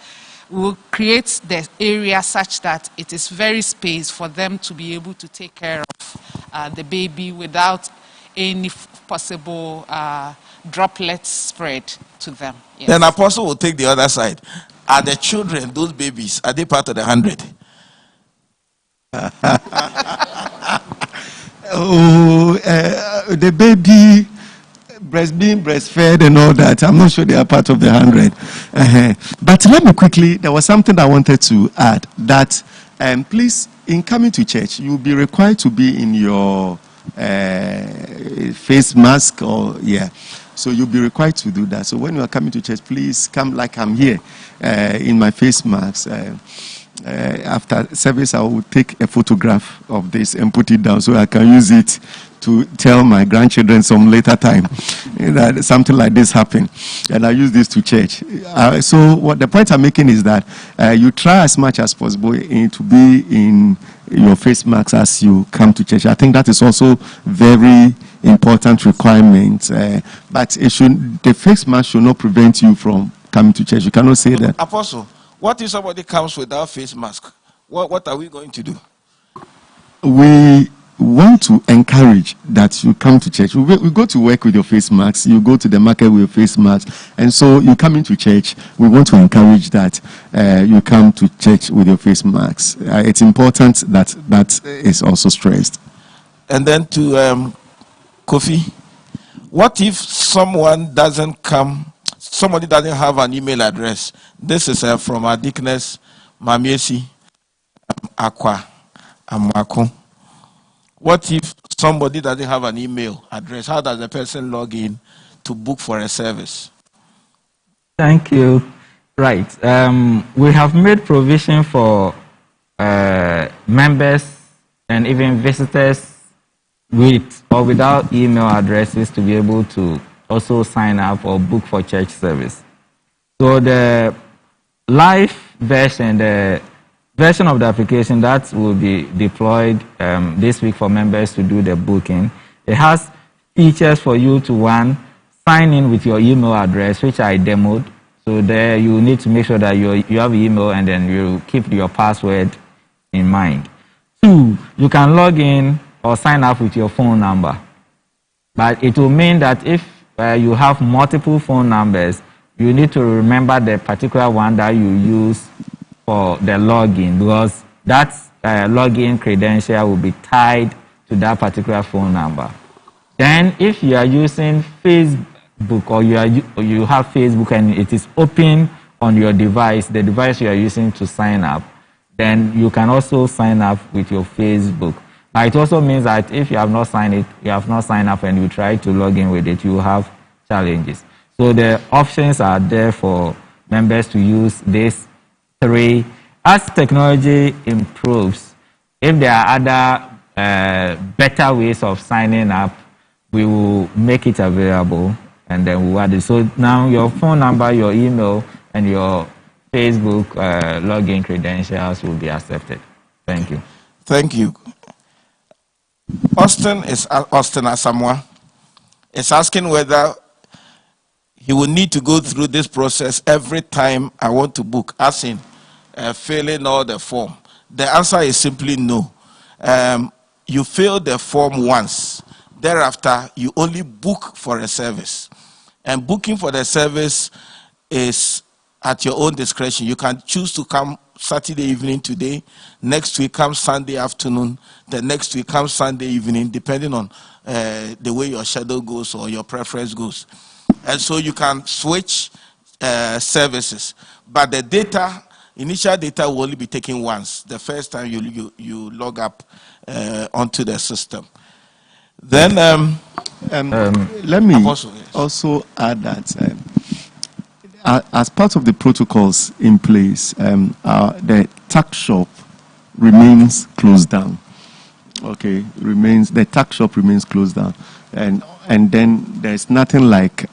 we'll create the area such that it is very space for them to be able to take care of the baby without any possible droplets spread to them. Yes. Then Apostle will take the other side. Are the children, those babies, are they part of the 100? The baby being breastfed and all that, I'm not sure they are part of the 100. But let me quickly, there was something I wanted to add, that please, in coming to church, you'll be required to be in your face mask, so you'll be required to do that. So when you are coming to church, please come like I'm here in my face mask. After service, I will take a photograph of this and put it down so I can use it to tell my grandchildren some later time that something like this happened, and I use this to church. So what the point I'm making is that you try as much as possible to be in your face masks as you come to church. I think that is also very important requirement. But the face mask should not prevent you from coming to church. You cannot say that. Apostle, what if somebody comes without face mask? What are we going to do? We want to encourage that you come to church. We go to work with your face masks. You go to the market with your face mask. And so you come into church. We want to encourage that you come to church with your face masks. It's important that is also stressed. And then to Kofi, what if somebody doesn't have an email address? This is from our deaconess, Mamiesi Akwa Amwako. What if somebody doesn't have an email address? How does the person log in to book for a service? Thank you. Right. We have made provision for members and even visitors with or without email addresses to be able to also sign up or book for church service. So the live version, the version of the application that will be deployed this week for members to do the booking, it has features for you to sign in with your email address, which I demoed. So there you need to make sure that you have email and then you keep your password in mind. 2, you can log in or sign up with your phone number. But it will mean that if you have multiple phone numbers, you need to remember the particular one that you use for the login, because that login credential will be tied to that particular phone number. Then if you are using Facebook or you have Facebook and it is open on your device, the device you are using to sign up, then you can also sign up with your Facebook. But it also means that if you have not signed up and you try to log in with it, you will have challenges. So the options are there for members to use these 3. As technology improves, if there are other better ways of signing up, we will make it available and then we'll add it. So now your phone number, your email, and your Facebook login credentials will be accepted. Thank you. Thank you. Austin Asamoah is asking whether he will need to go through this process every time I want to book, as in filling all the form. The answer is simply no. You fill the form once. Thereafter, you only book for a service. And booking for the service is at your own discretion. You can choose to come Saturday evening today, next week come Sunday afternoon, the next week come Sunday evening, depending on the way your schedule goes or your preference goes. And so you can switch services. but the data, initial data will only be taken once, the first time you log up onto the system. Then, let me also add that as part of the protocols in place, the tax shop remains closed down. Okay, the tax shop remains closed down, and then there's nothing like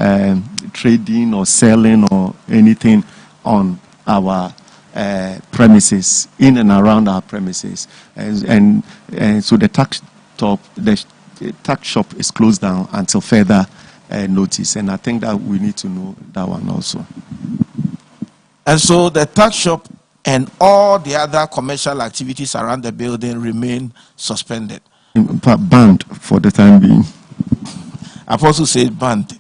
trading or selling or anything on our premises, in and around our premises, and so the tax shop is closed down until further notice, and I think that we need to know that one also. And so the tax shop and all the other commercial activities around the building remain suspended. Banned for the time being. Apostle said banned.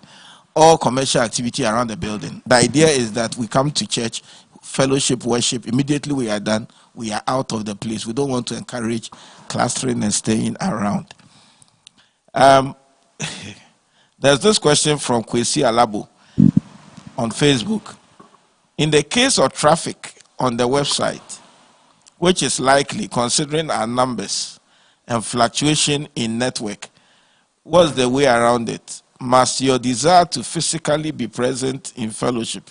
All commercial activity around the building. The idea is that we come to church, fellowship, worship. Immediately we are done, we are out of the place. We don't want to encourage clustering and staying around. There's this question from Kwesi Alabo on Facebook. In the case of traffic on the website, which is likely considering our numbers and fluctuation in network, what's the way around it? Must your desire to physically be present in fellowship?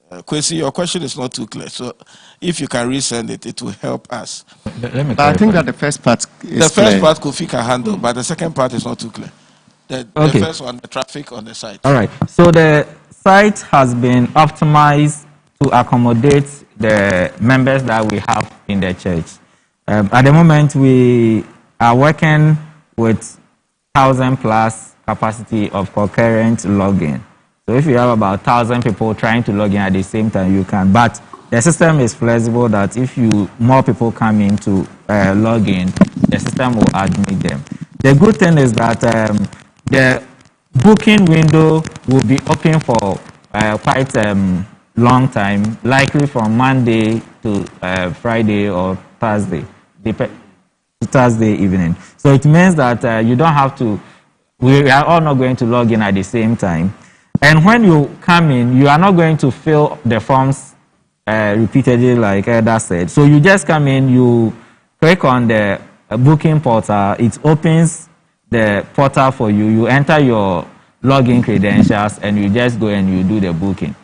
Kwesi, your question is not too clear. So if you can resend it, it will help us. But I think that the first part is the first part Kofi can handle, but the second part is not too clear. The first one, the traffic on the site. All right. So the site has been optimized to accommodate the members that we have in the church. At the moment, we are working with 1,000+ capacity of concurrent login. So if you have about 1,000 people trying to log in at the same time, you can. But the system is flexible that if more people come in to log in, the system will admit them. The good thing is that the booking window will be open for quite long time, likely from Monday to Friday or Thursday, Thursday evening. So it means that you don't have to, we are all not going to log in at the same time. And when you come in, you are not going to fill the forms repeatedly like Elder said. So you just come in, you click on the booking portal, it opens the portal for you, you enter your login credentials, and you just go and you do the booking.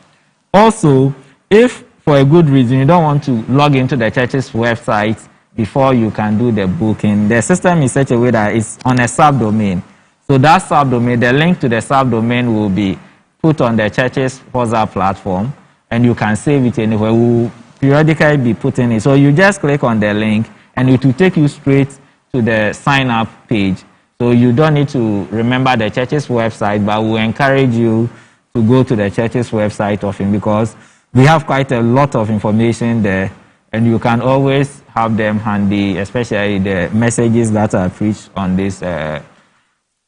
Also, if for a good reason you don't want to log into the church's website before you can do the booking, the system is such a way that it's on a subdomain. So that subdomain, the link to the subdomain will be put on the church's WhatsApp platform, and you can save it anywhere. We'll periodically be putting it. So you just click on the link, and it will take you straight to the sign-up page. So you don't need to remember the church's website, but we encourage you to go to the church's website often, because we have quite a lot of information there, and you can always have them handy, especially the messages that are preached on this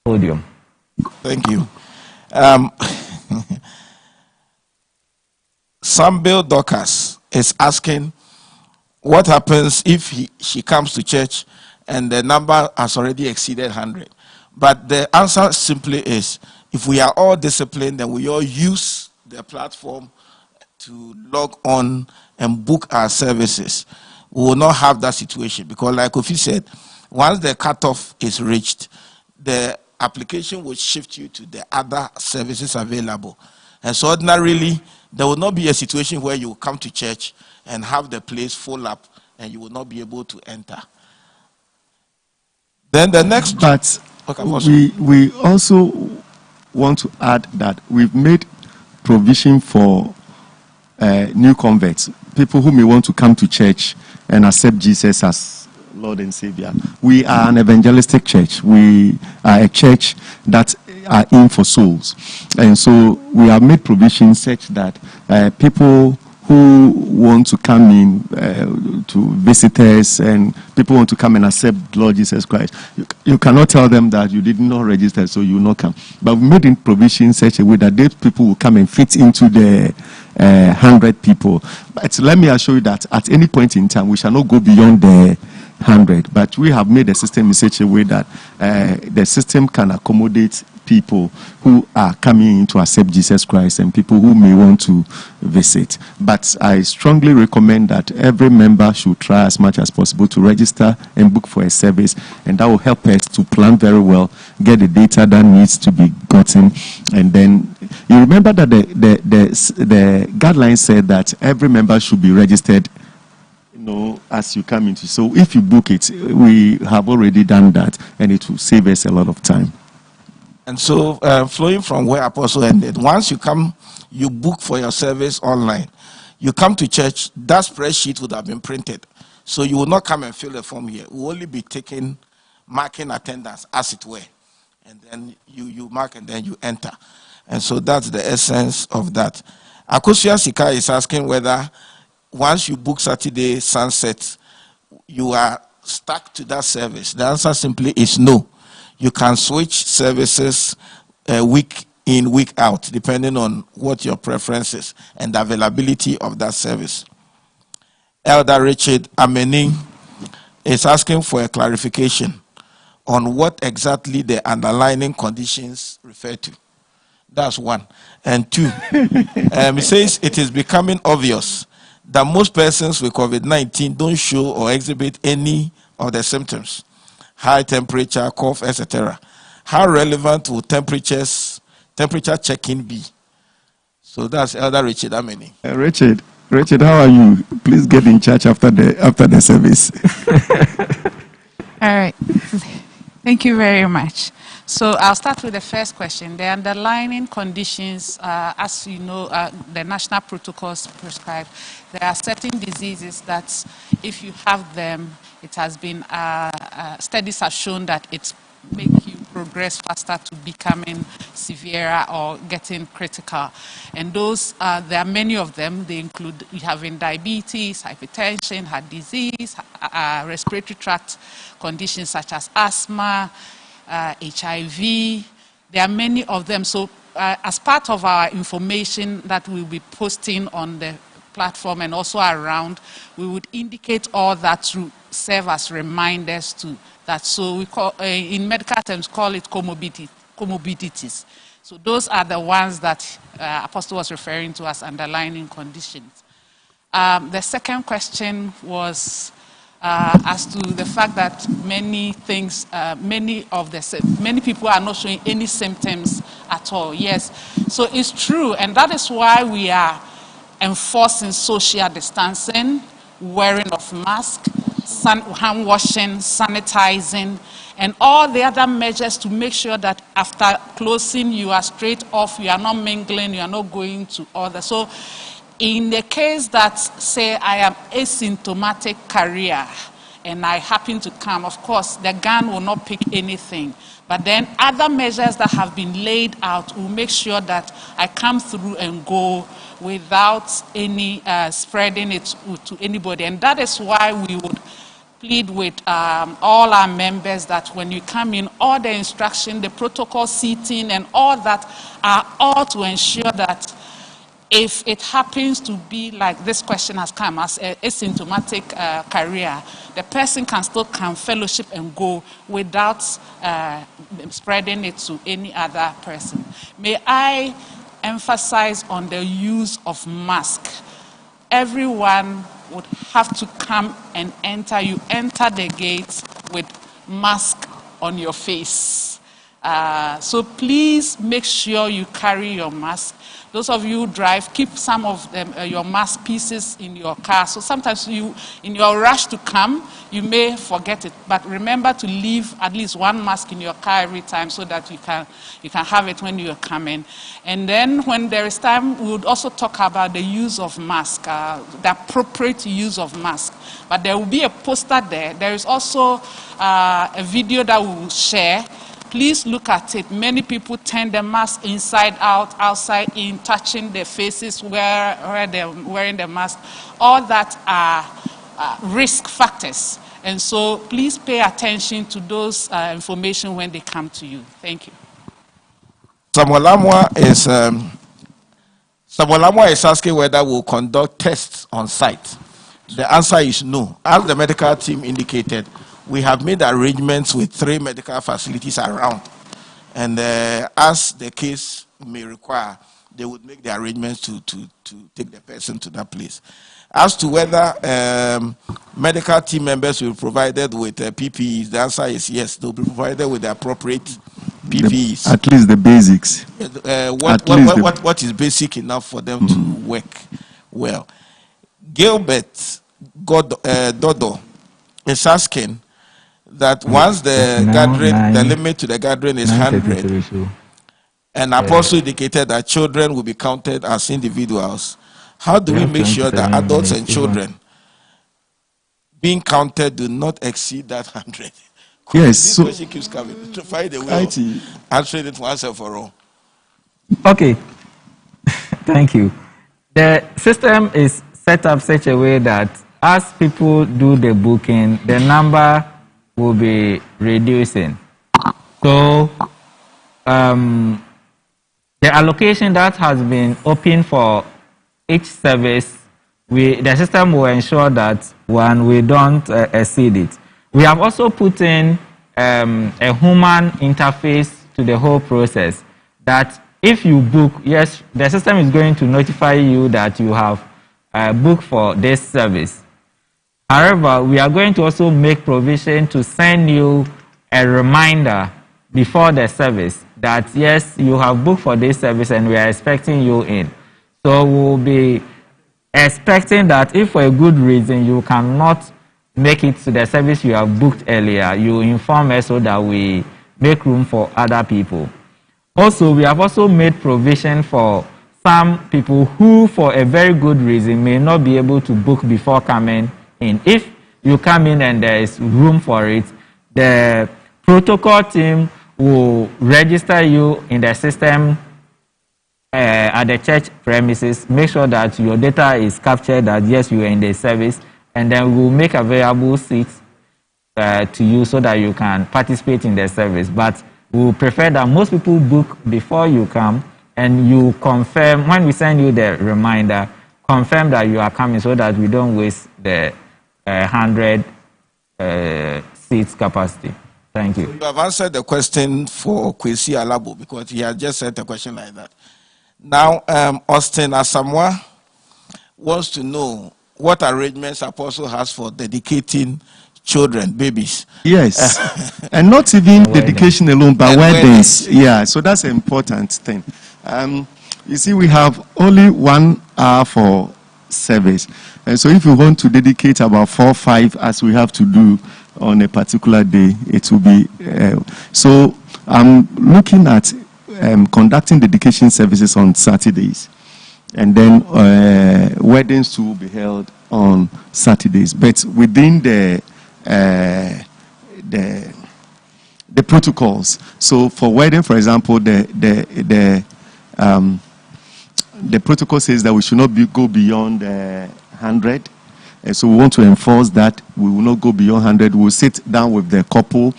podium. Thank you. Sambil Dorcas is asking, what happens if she comes to church and the number has already exceeded 100? But the answer simply is, if we are all disciplined and we all use the platform to log on and book our services, we will not have that situation. Because like Kofi said, once the cutoff is reached, the application will shift you to the other services available. And so ordinarily, there will not be a situation where you will come to church and have the place full up and you will not be able to enter. Then the next... But we also want to add that we've made provision for new converts, people who may want to come to church and accept Jesus as Lord and Savior. We are an evangelistic church. We are a church that are in for souls. And so we have made provision such that people who want to come in to visitors and people want to come and accept Lord Jesus Christ, you cannot tell them that you did not register, so you will not come. But we made in provision such a way that these people will come and fit into the 100 people. But let me assure you that at any point in time, we shall not go beyond the 100. But we have made the system in such a way that the system can accommodate people who are coming in to accept Jesus Christ and people who may want to visit. But I strongly recommend that every member should try as much as possible to register and book for a service, and that will help us to plan very well, get the data that needs to be gotten. And then you remember that the guidelines said that every member should be registered as you come into. So if you book it, we have already done that, and it will save us a lot of time. And so, flowing from where Apostle ended, once you come, you book for your service online. You come to church, that spreadsheet would have been printed. So you will not come and fill the form here. We will only be marking attendance, as it were. And then you mark and then you enter. And so that's the essence of that. Akosia Sika is asking whether once you book Saturday sunset, you are stuck to that service. The answer simply is no. You can switch services week in, week out, depending on what your preference is and the availability of that service. Elder Richard Amening is asking for a clarification on what exactly the underlying conditions refer to. That's one. And two, he says it is becoming obvious that most persons with COVID-19 don't show or exhibit any of the symptoms. High temperature, cough, etc. How relevant will temperature checking be? So that's Elder Richard Ameni. Richard, how are you? Please get in charge after the service. All right. Thank you very much. So I'll start with the first question. The underlying conditions, as you know, the national protocols prescribe. There are certain diseases that if you have them, it has been, studies have shown that it makes you progress faster to becoming severe or getting critical. And those, there are many of them. They include having diabetes, hypertension, heart disease, respiratory tract conditions such as asthma, HIV. There are many of them. So as part of our information that we'll be posting on the platform and also around, we would indicate all that to serve as reminders to that. So we call, in medical terms, call it comorbidities. So those are the ones that Apostle was referring to as underlying conditions. The second question was as to the fact that many things, many people are not showing any symptoms at all. Yes, so it's true, and that is why we are enforcing social distancing, wearing of masks, hand washing, sanitizing, and all the other measures to make sure that after closing, you are straight off, you are not mingling, you are not going to others. So in the case that, say, I am asymptomatic carrier and I happen to come, of course, the gun will not pick anything. But then other measures that have been laid out will make sure that I come through and go without any spreading it to anybody. And that is why we would plead with all our members that when you come in, all the instruction, the protocol seating and all that are all to ensure that if it happens to be like this question has come as an asymptomatic carrier, the person can still come fellowship and go without spreading it to any other person. May I emphasize on the use of mask. Everyone would have to come and enter. You enter the gate with mask on your face. So please make sure you carry your mask. Those of you who drive, keep some of them, your mask pieces in your car. So sometimes you, in your rush to come, you may forget it. But remember to leave at least one mask in your car every time so that you can have it when you are coming. And then when there is time, we would also talk about the use of mask, the appropriate use of mask. But there will be a poster there. There is also a video that we will share. Please look at it. Many people turn the mask inside out, outside in, touching their faces where they're wearing the mask. All that are risk factors. And so please pay attention to those information when they come to you. Thank you. Samuel Lamwa is asking whether we'll conduct tests on site. The answer is no. As the medical team indicated, we have made arrangements with 3 medical facilities around. And as the case may require, they would make the arrangements to take the person to that place. As to whether medical team members will be provided with PPEs, the answer is yes. They'll be provided with the appropriate PPEs. At least the basics. What is basic enough for them to work well? Gilbert Dodo is asking that once the gathering, the limit to the gathering is 100, and Apostle indicated that children will be counted as individuals, how do we make sure that adults and children being counted do not exceed that 100? Yes. This question keeps coming. To find a way of answering it once and for all. Okay. Thank you. The system is set up such a way that as people do the booking, the number will be reducing. So the allocation that has been open for each service, the system will ensure that we don't exceed it. We have also put in a human interface to the whole process, that if you book, yes, the system is going to notify you that you have booked for this service. However, we are going to also make provision to send you a reminder before the service that, yes, you have booked for this service and we are expecting you in. So we'll be expecting that if for a good reason you cannot make it to the service you have booked earlier, you inform us so that we make room for other people. Also, we have also made provision for some people who, for a very good reason, may not be able to book before coming in. If you come in and there is room for it, the protocol team will register you in the system at the church premises, make sure that your data is captured that yes, you are in the service, and then we'll make available seats to you so that you can participate in the service. But we prefer that most people book before you come, and you confirm, when we send you the reminder, confirm that you are coming so that we don't waste the 100 seats capacity. Thank you. So you have answered the question for Kwesi Alabo because he has just sent a question like that. Now, Austin Asamoah wants to know what arrangements Apostle has for dedicating children, babies. Yes, and not even dedication alone, but weddings. Yeah, so that's an important thing. You see, we have only 1 hour for service. And so if you want to dedicate about 4 or 5 as we have to do on a particular day, it will be. So I'm looking at conducting dedication services on Saturdays. And then weddings too will be held on Saturdays. But within the protocols. So for wedding, for example, the protocol says that we should not go beyond 100. And so we want to enforce that. We will not go beyond 100. We'll sit down with the couple,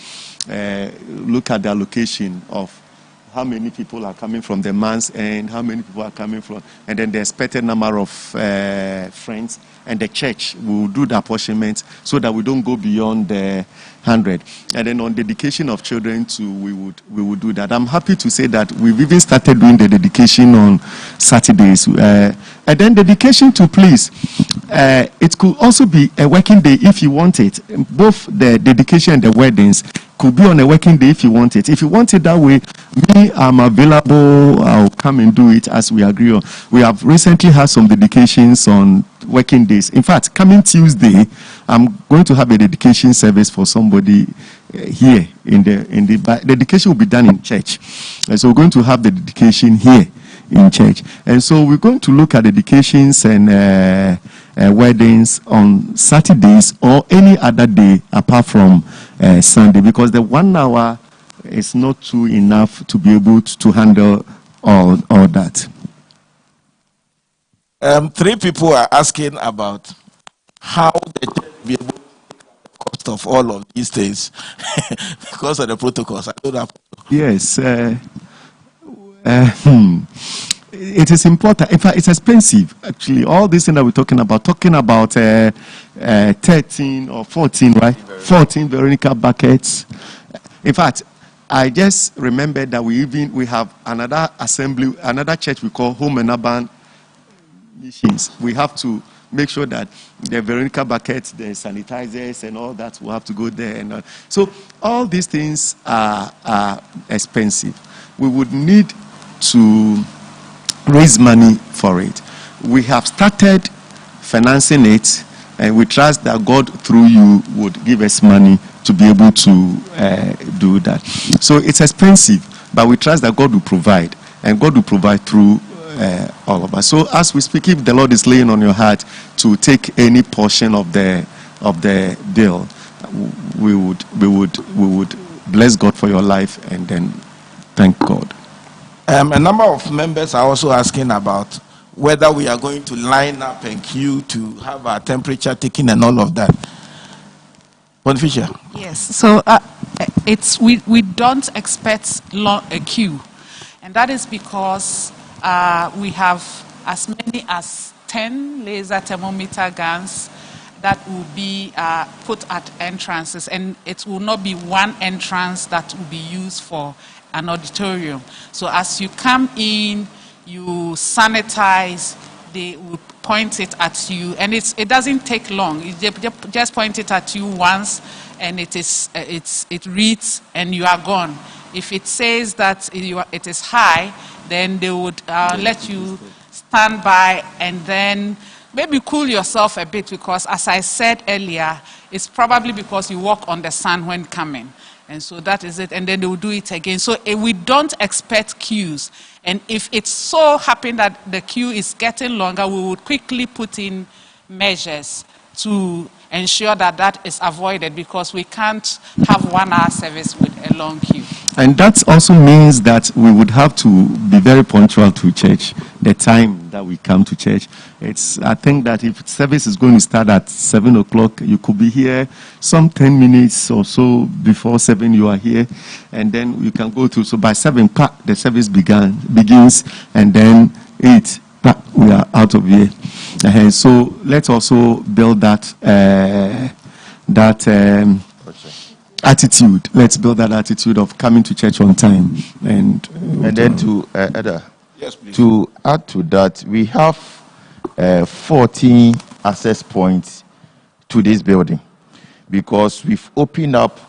look at the allocation of how many people are coming from the man's end, how many people are coming from, and then the expected number of friends, and the church will do the apportionment so that we don't go beyond the 100. And then on dedication of children too, we would do that. I'm happy to say that we've even started doing the dedication on Saturdays. And then dedication to please, it could also be a working day if you want it. Both the dedication and the weddings could be on a working day if you want it. If you want it that way, me, I'm available. I'll come and do it as we agree on. We have recently had some dedications on working days. In fact, coming Tuesday, I'm going to have a dedication service for somebody here in the dedication will be done in church. And so we're going to have the dedication here in church. And so we're going to look at dedications and weddings on Saturdays or any other day apart from Sunday, because the 1 hour is not too enough to be able to handle all that. 3 people are asking about how they will be able to take the cost of all of these things because of the protocols. I don't have. Yes. it is important. In fact, it's expensive. Actually, all this thing that we're talking about 13 or 14, right? 14 Veronica buckets. In fact, I just remembered that we have another assembly, another church we call Home and Urban Missions. We have to make sure that the Veronica buckets, the sanitizers, and all that will have to go there. And so all these things are expensive. We would need to raise money for it. We have started financing it, and we trust that God through you would give us money to be able to do that. So it's expensive, but we trust that God will provide, and God will provide through all of us. So as we speak, if the Lord is laying on your heart to take any portion of the bill, we would bless God for your life and then thank God. A number of members are also asking about whether we are going to line up and queue to have our temperature taken and all of that. Bonificia? Yes. So we don't expect a queue, and that is because we have as many as 10 laser thermometer guns that will be put at entrances, and it will not be one entrance that will be used for an auditorium. So as you come in, you sanitize, they will point it at you, and it doesn't take long. You just point it at you once, and it reads, and you are gone. If it says that it is high, then they would let you stand by and then maybe cool yourself a bit, because as I said earlier, it's probably because you walk on the sun when coming. And so that is it, and then they will do it again. So we don't expect queues. And if it's so happen that the queue is getting longer, we would quickly put in measures to ensure that that is avoided, because we can't have 1 hour service with a long queue. And that also means that we would have to be very punctual to church, the time that we come to church. I think that if service is going to start at 7 o'clock, you could be here some 10 minutes or so before 7 you are here, and then you can go through. So by 7, the service begins, and then 8, we are out of here. So let's also build that attitude. Let's build that attitude of coming to church on time. And then to Eda, yes, please. To add to that, we have 14 access points to this building, because we've opened up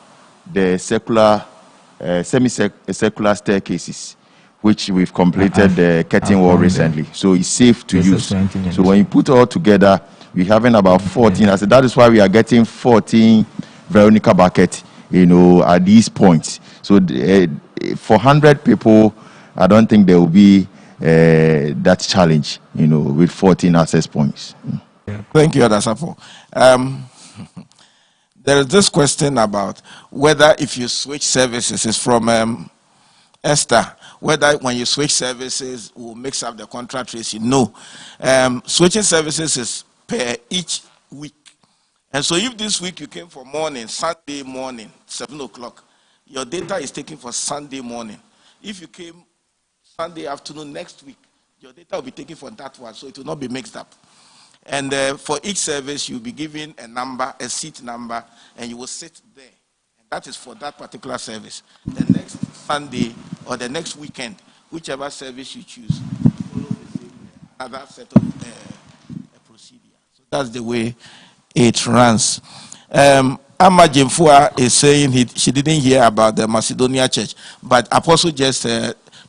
the circular, semicircular staircases, which we've completed the curtain wall recently. So it's safe to use. So when you put all together, we're having about 14. I said that is why we are getting 14 Veronica buckets, at these points. So for 100 people, I don't think there will be that challenge, with 14 access points. Thank you, Adasapo. There is this question about whether if you switch services, is from Esther, whether when you switch services will mix up the contract ratio. No. Switching services is per each week. And so if this week you came for morning, Sunday morning, 7 o'clock, your data is taken for Sunday morning. If you came Sunday afternoon next week, your data will be taken for that one, so it will not be mixed up. And for each service, you'll be given a number, a seat number, and you will sit there. And that is for that particular service. The next Sunday or the next weekend, whichever service you choose, follow the same other set of procedure. So that's the way it runs. Amma Jemfua is saying she didn't hear about the Macedonia church, but Apostle just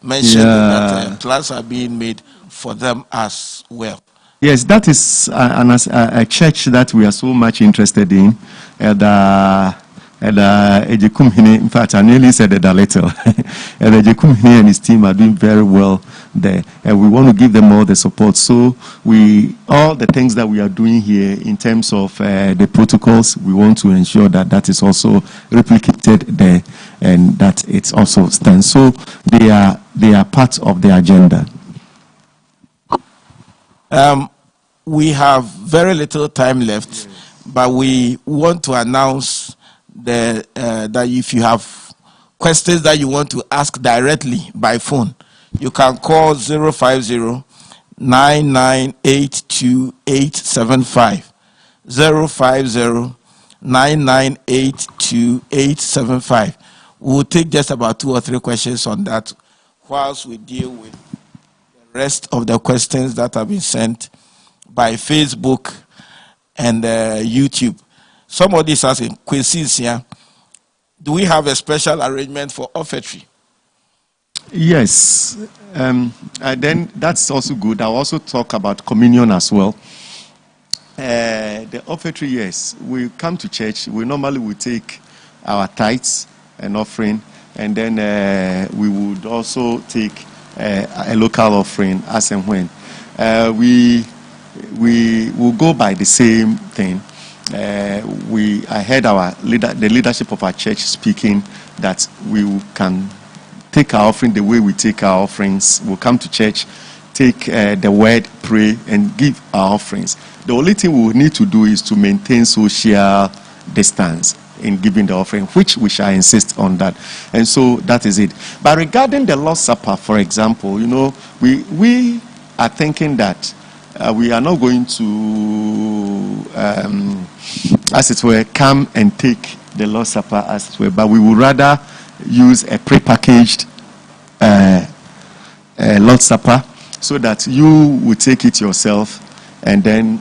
mentioned that plans are being made for them as well. Yes, that is a church that we are so much interested in. In fact, I nearly said it a little. And Ejekumhine and his team are doing very well there, and we want to give them all the support. So all the things that we are doing here in terms of the protocols, we want to ensure that that is also replicated there, and that it also stands. So they are part of the agenda. We have very little time left, but we want to announce that if you have questions that you want to ask directly by phone, you can call 050-9982-875. 050-9982-875. We'll take just about 2 or 3 questions on that whilst we deal with the rest of the questions that have been sent by Facebook and YouTube. Somebody is asking, Quincy, do we have a special arrangement for offertory? Yes. And then that's also good. I'll also talk about communion as well. The offertory, yes. We come to church. We normally will take our tithes and offering, and then we would also take a local offering as and when. We will go by the same thing. I heard the leadership of our church speaking that we can take our offering the way we take our offerings. We'll come to church, take the word, pray, and give our offerings. The only thing we will need to do is to maintain social distance in giving the offering, which we shall insist on that. And so that is it. But regarding the Lord's Supper, for example, we are thinking that we are not going to, as it were, come and take the Lord's Supper as it were, but we would rather use a prepackaged Lord's Supper so that you will take it yourself and then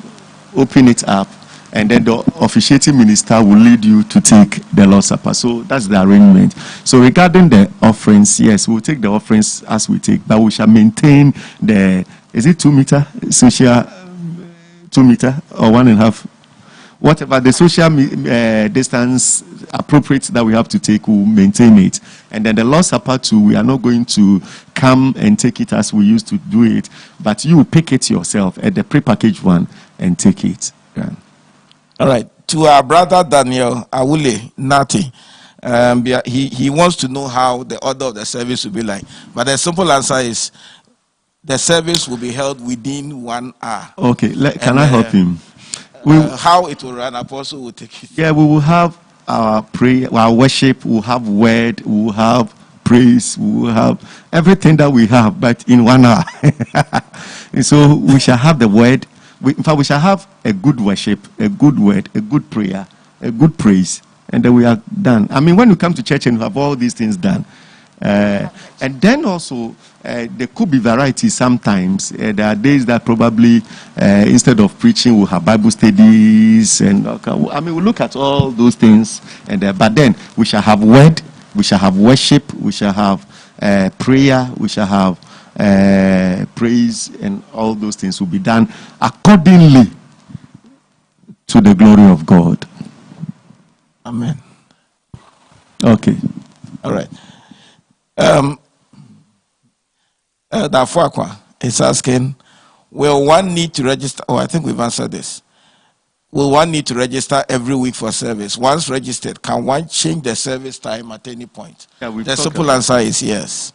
open it up, and then the officiating minister will lead you to take the Lord's Supper. So that's the arrangement. So regarding the offerings, yes, we'll take the offerings as we take, but we shall maintain is it 2 meter social 2 meter or 1.5, whatever the social distance appropriate that we have to take, we'll maintain it. And then the Lord's Supper too, we are not going to come and take it as we used to do it, but you pick it yourself at the prepackaged one and take it. Yeah. All right. To our brother Daniel Awule Nati, he wants to know how the order of the service will be like. But the simple answer is the service will be held within 1 hour. Okay. Can I help him? How it will run, Apostle will take it. Yeah, we will have our prayer, our worship, we'll have word, we'll have praise, we'll have everything that we have, but in 1 hour. And so we shall have the word. In fact, we shall have a good worship, a good word, a good prayer, a good praise, and then we are done. I mean, when you come to church and you have all these things done, and then also there could be variety sometimes. There are days that probably instead of preaching we'll have Bible studies, and we'll look at all those things, and but then we shall have word, we shall have worship, we shall have prayer, we shall have praise, and all those things will be done accordingly to the glory of God. Amen. Okay. All right. Dafuakwa is asking, will one need to register? Oh, I think we've answered this. Will one need to register every week for service? Once registered, can one change the service time at any point? Yeah, the simple answer is yes.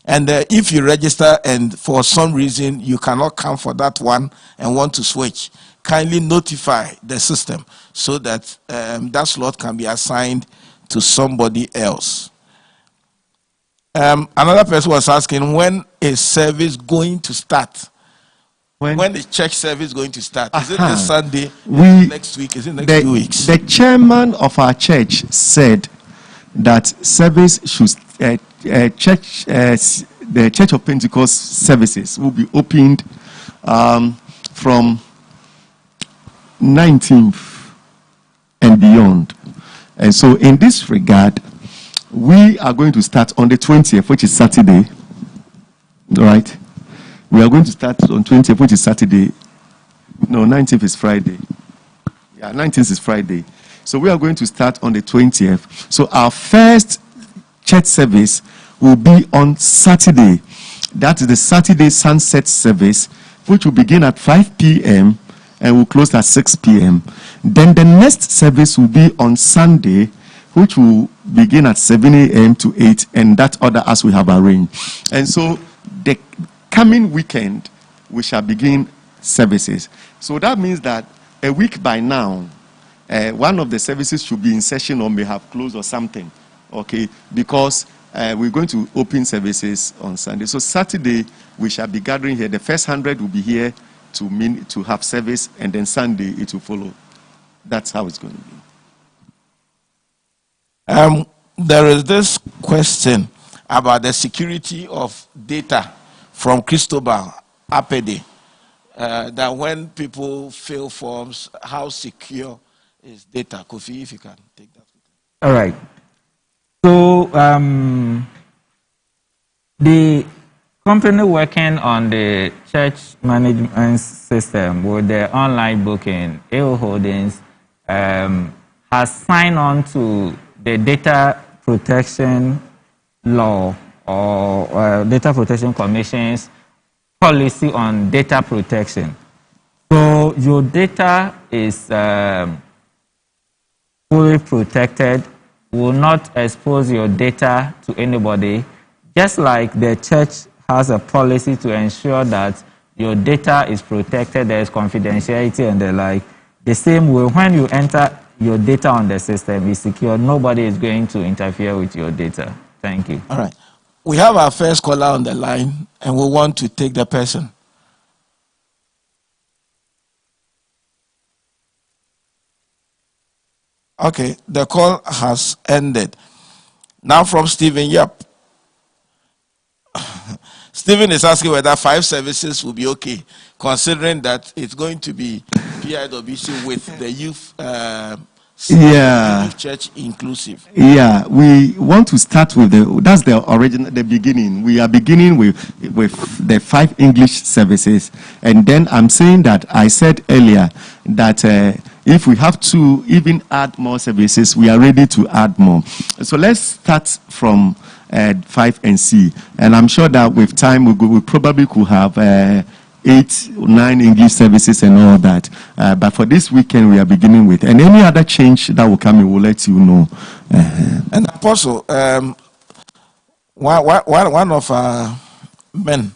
And if you register and for some reason you cannot come for that one and want to switch, kindly notify the system so that that slot can be assigned to somebody else. Another person was asking, when is service going to start? When is church service going to start? Is it this Sunday? Next week? Is it next 2 weeks? The chairman of our church said that service should the Church of Pentecost services will be opened from 19th and beyond. And so in this regard, we are going to start on the 20th, which is Saturday. All right? We are going to start on 20th, which is Saturday. No, 19th is Friday. Yeah, 19th is Friday. So we are going to start on the 20th. So our first church service will be on Saturday. That is the Saturday sunset service, which will begin at 5 p.m. and will close at 6 p.m. Then the next service will be on Sunday, which will begin at 7 a.m. to 8, and that order as we have arranged. And so the coming weekend, we shall begin services. So that means that a week by now, one of the services should be in session or may have closed or something, okay? Because we're going to open services on Sunday. So Saturday, we shall be gathering here. The first 100 will be here to have service, and then Sunday it will follow. That's how it's going to be. There is this question about the security of data from Cristobal Apede, that when people fill forms, how secure is data? Kofi, if you can take that. All right. So the company working on the church management system with the online booking, AO Holdings, has signed on to the data protection law or Data Protection Commission's policy on data protection. So your data is fully protected, will not expose your data to anybody, just like the church has a policy to ensure that your data is protected, there is confidentiality and the like. The same way, when you enter your data on the system is secure, nobody is going to interfere with your data. Thank you. All right. We have our first caller on the line, and we want to take the person. Okay, the call has ended. Now from Stephen Yap. Stephen is asking whether 5 services will be okay, considering that it's going to be PIWC with the youth, the youth church inclusive. Yeah, we want to start with that's the beginning. We are beginning with the 5 English services, and then I'm saying that I said earlier that if we have to even add more services, we are ready to add more. So let's start from 5 and C, and I'm sure that with time we probably could have 8 or 9 English services and all that. But for this weekend, we are beginning with, and any other change that will come in, we'll let you know. And Apostle, one of our men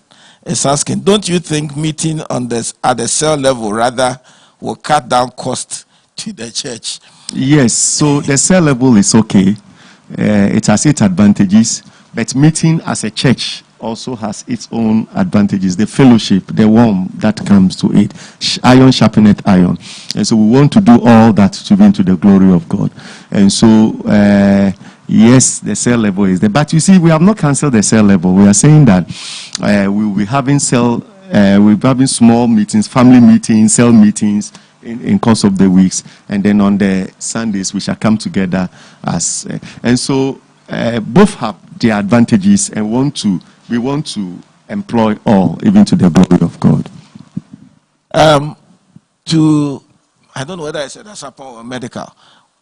is asking, don't you think meeting on this at the cell level rather will cut down cost to the church? Yes, so the cell level is okay. It has its advantages, but meeting as a church also has its own advantages. The fellowship, the warmth that comes to it, iron sharpeneth iron. And so we want to do all that to be into the glory of God. And so, yes, the cell level is there. But you see, we have not cancelled the cell level. We are saying that we will be having we'll be having small meetings, family meetings, cell meetings in course of the weeks. And then on the Sundays, we shall come together as... and so, both have their advantages, and we want to employ all, even to the glory of God. I don't know whether I said that's or medical.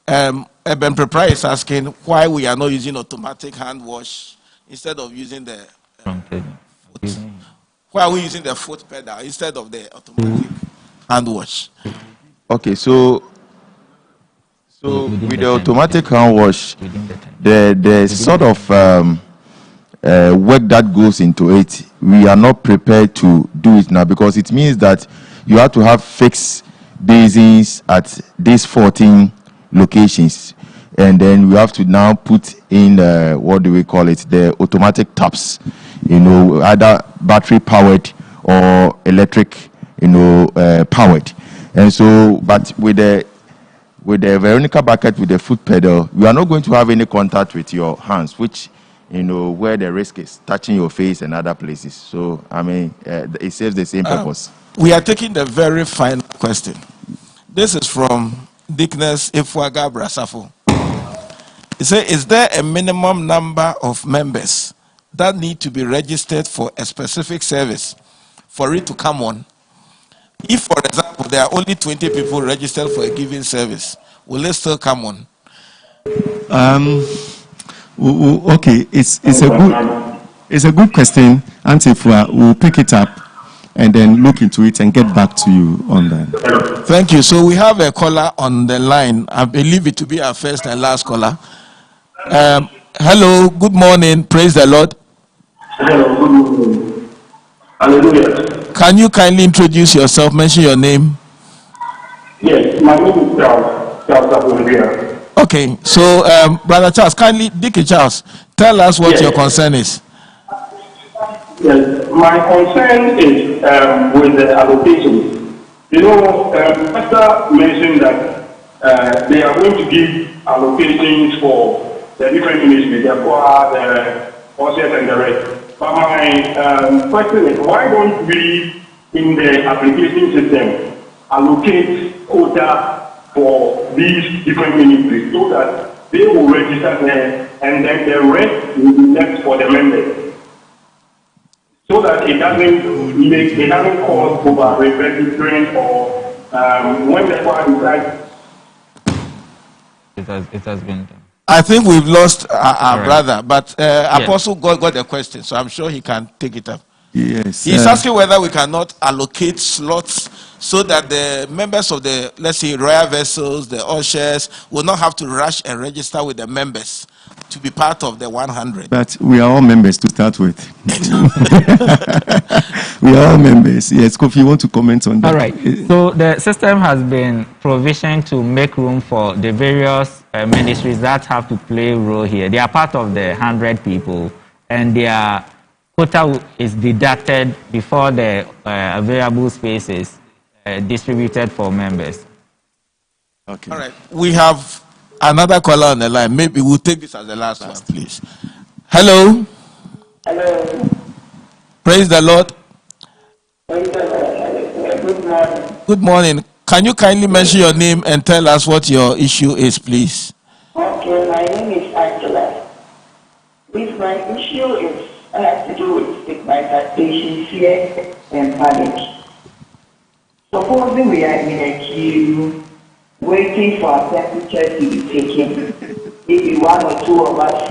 Eben Prepra is asking why we are not using automatic hand wash instead of using the foot. Why are we using the foot pedal instead of the automatic hand wash? Okay, so with the automatic hand wash, the sort of work that goes into it, we are not prepared to do it now, because it means that you have to have fixed basins at these 14 locations, and then we have to now put in what do we call it, the automatic taps, either battery powered or electric powered. And so, but with the Veronica bucket with the foot pedal, you are not going to have any contact with your hands, which where the risk is touching your face and other places. So, I mean, it serves the same purpose. We are taking the very final question. This is from Dickness Ifwaga Brasafo. He said, is there a minimum number of members that need to be registered for a specific service for it to come on? If, for example, there are only 20 people registered for a given service, will it still come on? Okay, it's a good question, Auntie Fua. We'll pick it up and then look into it and get back to you on that. Thank you. So we have a caller on the line. I believe it to be our first and last caller. Hello, good morning. Praise the Lord. Hello, good morning. Hallelujah. Can you kindly introduce yourself? Mention your name. Yes, my name is Charles Abuja. Okay, so Brother Charles, kindly, Dickie Charles, Tell us what Yes. your concern is. Yes, my concern is with the allocation. You know, Pastor mentioned that they are going to give allocations for the different ministries, the choir, the ushers, and the rest. But my question is, why don't we, in the application system, allocate quota for these different ministries so that they will register there, and then the rest will be left for the members, so that it doesn't cause over registering or when the choir decides. It has been done. I think we've lost our right. brother, but Apostle got the question, so I'm sure he can take it up. Yes. He's asking whether we cannot allocate slots so that the members of the, let's say, royal vessels, the ushers, will not have to rush and register with the members to be part of the 100. But we are all members to start with. We are all members. Yes, Kofi, you want to comment on that? All right. So the system has been provisioned to make room for the various ministries that have to play a role here. They are part of the 100 people, and their quota is deducted before the available space is distributed for members. Okay. All right. We have another caller on the line. Maybe we'll take this as the last one, please. Hello. Hello. Praise the Lord. Praise the Lord. Good morning. Good morning. Can you kindly mention your name and tell us what your issue is, please? Okay, my name is Angela. My issue has to do with stigmatization, fear, and panic. Supposing we are in a queue waiting for our temperature to be taken, maybe one or two of us,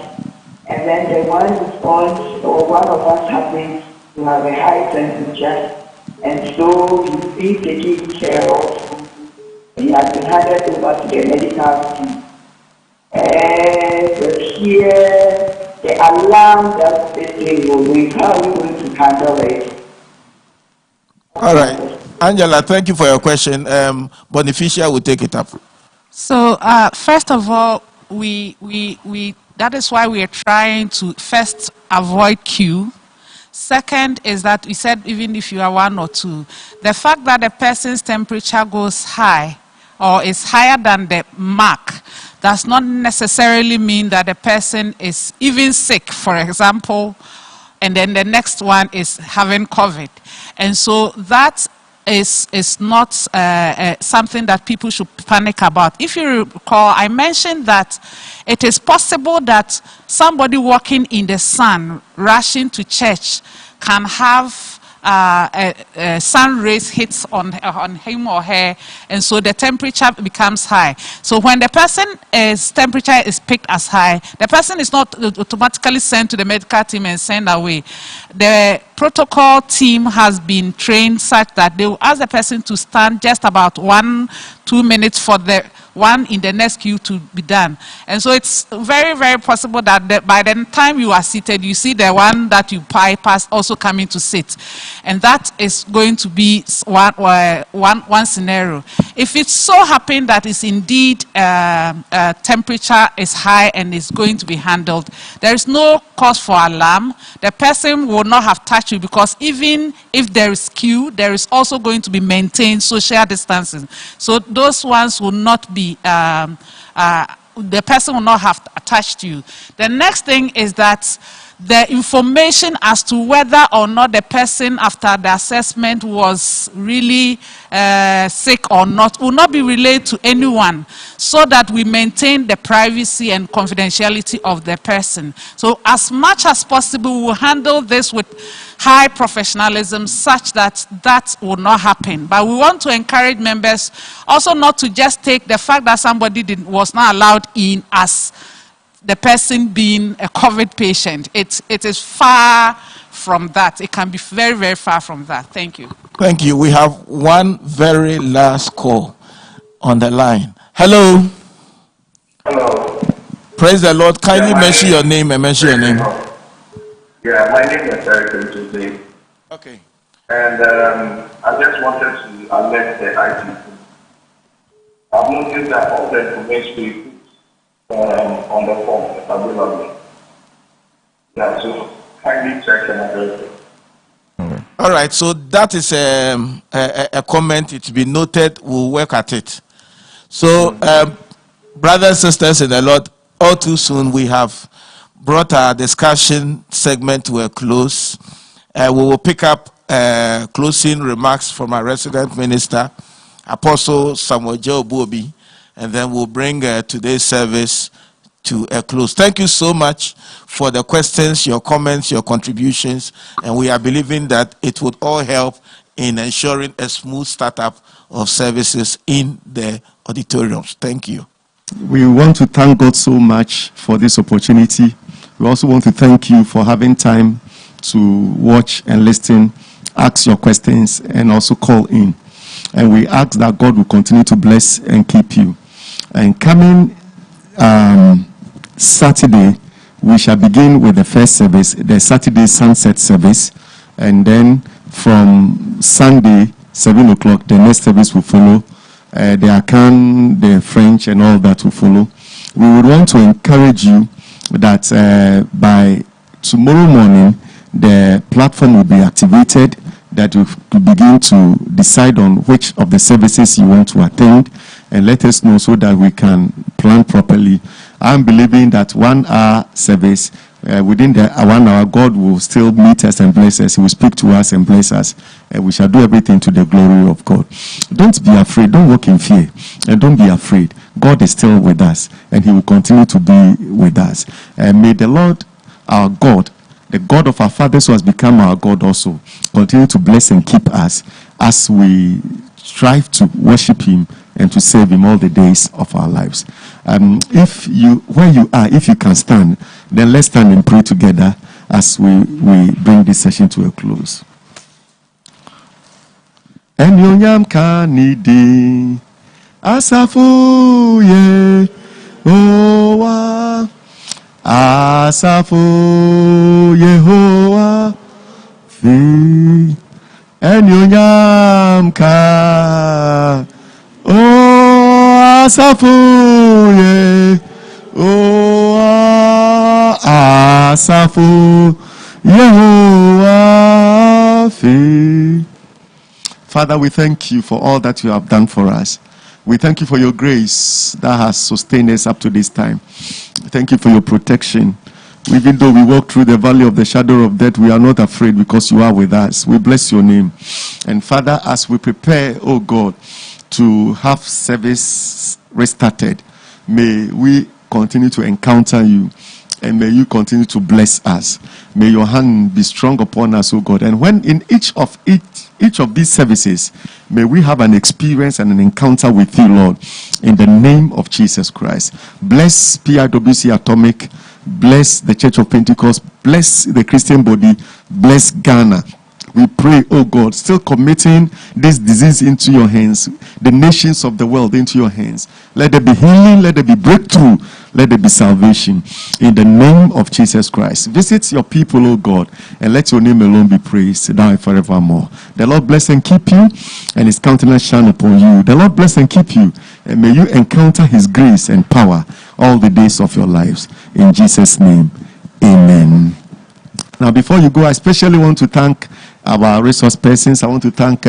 and then the one responds or one of us happens to have a high temperature, and so he's being taken care of. He has been handed over to the medical team. The fear, the alarm that this thing will ring, how are we going to handle it? All right. Angela, thank you for your question. Bonificia will take it up. So first of all, we that is why we are trying to first avoid queue. Second is that we said even if you are one or two, the fact that the person's temperature goes high or is higher than the mark does not necessarily mean that the person is even sick, for example, and then the next one is having COVID. And so that is not something that people should panic about. If you recall, I mentioned that it is possible that somebody walking in the sun, rushing to church, can have sun rays hits on him or her, and so the temperature becomes high. So when the person's temperature is picked as high, the person is not automatically sent to the medical team and sent away. The protocol team has been trained such that they will ask the person to stand just about 1-2 minutes for the one in the next queue to be done. And so it's very, very possible that by the time you are seated, you see the one that you bypassed also coming to sit. And that is going to be one scenario. If it so happens that it's indeed temperature is high and is going to be handled, there is no cause for alarm. The person will not have touched you, because even if there is queue, there is also going to be maintained social distancing. So those ones will not be, the person will not have touched you. The next thing is that the information as to whether or not the person after the assessment was really sick or not will not be relayed to anyone, so that we maintain the privacy and confidentiality of the person. So as much as possible, we will handle this with high professionalism such that that will not happen. But we want to encourage members also not to just take the fact that somebody was not allowed in as the person being a COVID patient. It is far from that. It can be very, very far from that. Thank you. Thank you. We have one very last call on the line. Hello. Hello. Praise the Lord. Kindly Yeah, mention your name and mention your name. Yeah, my name is Eric Ntuzi. Okay. And I just wanted to alert the IT team. I've noticed that all the information we put on the form is available. Yeah, so kindly check and address it. All right, so that is a comment. It to be noted. We'll work at it. So, brothers and sisters in the Lord, all too soon we have brought our discussion segment to a close. We will pick up closing remarks from our resident minister, Apostle Samuel J. Obuobi, and then we'll bring today's service to a close. Thank you so much for the questions, your comments, your contributions, and we are believing that it would all help in ensuring a smooth startup of services in the auditoriums. Thank you. We want to thank God so much for this opportunity. We also want to thank you for having time to watch and listen, ask your questions, and also call in. And we ask that God will continue to bless and keep you. And coming Saturday, we shall begin with the first service, the Saturday sunset service, and then from Sunday 7 o'clock, the next service will follow. The Akan, the French, and all that will follow. We would want to encourage you that by tomorrow morning, the platform will be activated, that you begin to decide on which of the services you want to attend, and let us know so that we can plan properly. I'm believing that 1 hour service, within the 1 hour, God will still meet us and bless us. He will speak to us and bless us. And we shall do everything to the glory of God. Don't be afraid. Don't walk in fear. And don't be afraid. God is still with us. And he will continue to be with us. And may the Lord, our God, the God of our fathers who has become our God also, continue to bless and keep us as we strive to worship him and to serve him all the days of our lives. Where you are, if you can stand, then let's stand and pray together as we bring this session to a close. Enyonyam kanidi asafu ye owa asafu Yehowa fi enyonyam ka asafu ye owa asafu Yehowa fi. Father, we thank you for all that you have done for us. We thank you for your grace that has sustained us up to this time. Thank you for your protection. Even though we walk through the valley of the shadow of death, we are not afraid because you are with us. We bless your name. And Father, as we prepare, oh God, to have service restarted, may we continue to encounter you. And may you continue to bless us. May your hand be strong upon us, oh God. And when in each of these services, may we have an experience and an encounter with you, Lord, in the name of Jesus Christ. Bless PIWC Atomic. Bless the Church of Pentecost. Bless the Christian body. Bless Ghana. We pray, oh God, still committing this disease into your hands, the nations of the world into your hands. Let there be healing, let there be breakthrough, let there be salvation. In the name of Jesus Christ. Visit your people, oh God, and let your name alone be praised now and forevermore. The Lord bless and keep you, and his countenance shine upon you. The Lord bless and keep you, and may you encounter his grace and power all the days of your lives. In Jesus' name, amen. Now, before you go, I especially want to thank our resource persons. I want to thank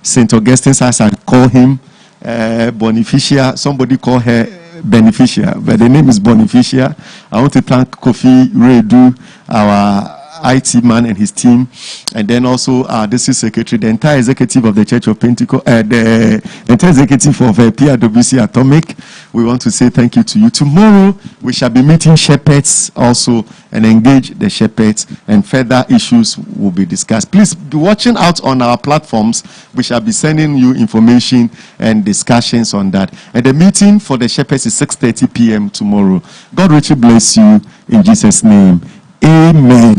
St. Augustine, as I call him, Bonificia. Somebody call her Beneficia, but the name is Bonificia. I want to thank Kofi Redu, our IT man and his team, and then also district secretary, the entire executive of the Church of Pentecost, the entire executive of PIWC Atomic. We want to say thank you to you. Tomorrow we shall be meeting shepherds also and engage the shepherds, and further issues will be discussed. Please be watching out on our platforms. We shall be sending you information and discussions on that. And the meeting for the shepherds is 6:30 p.m. tomorrow. God richly bless you in Jesus' name. Amen.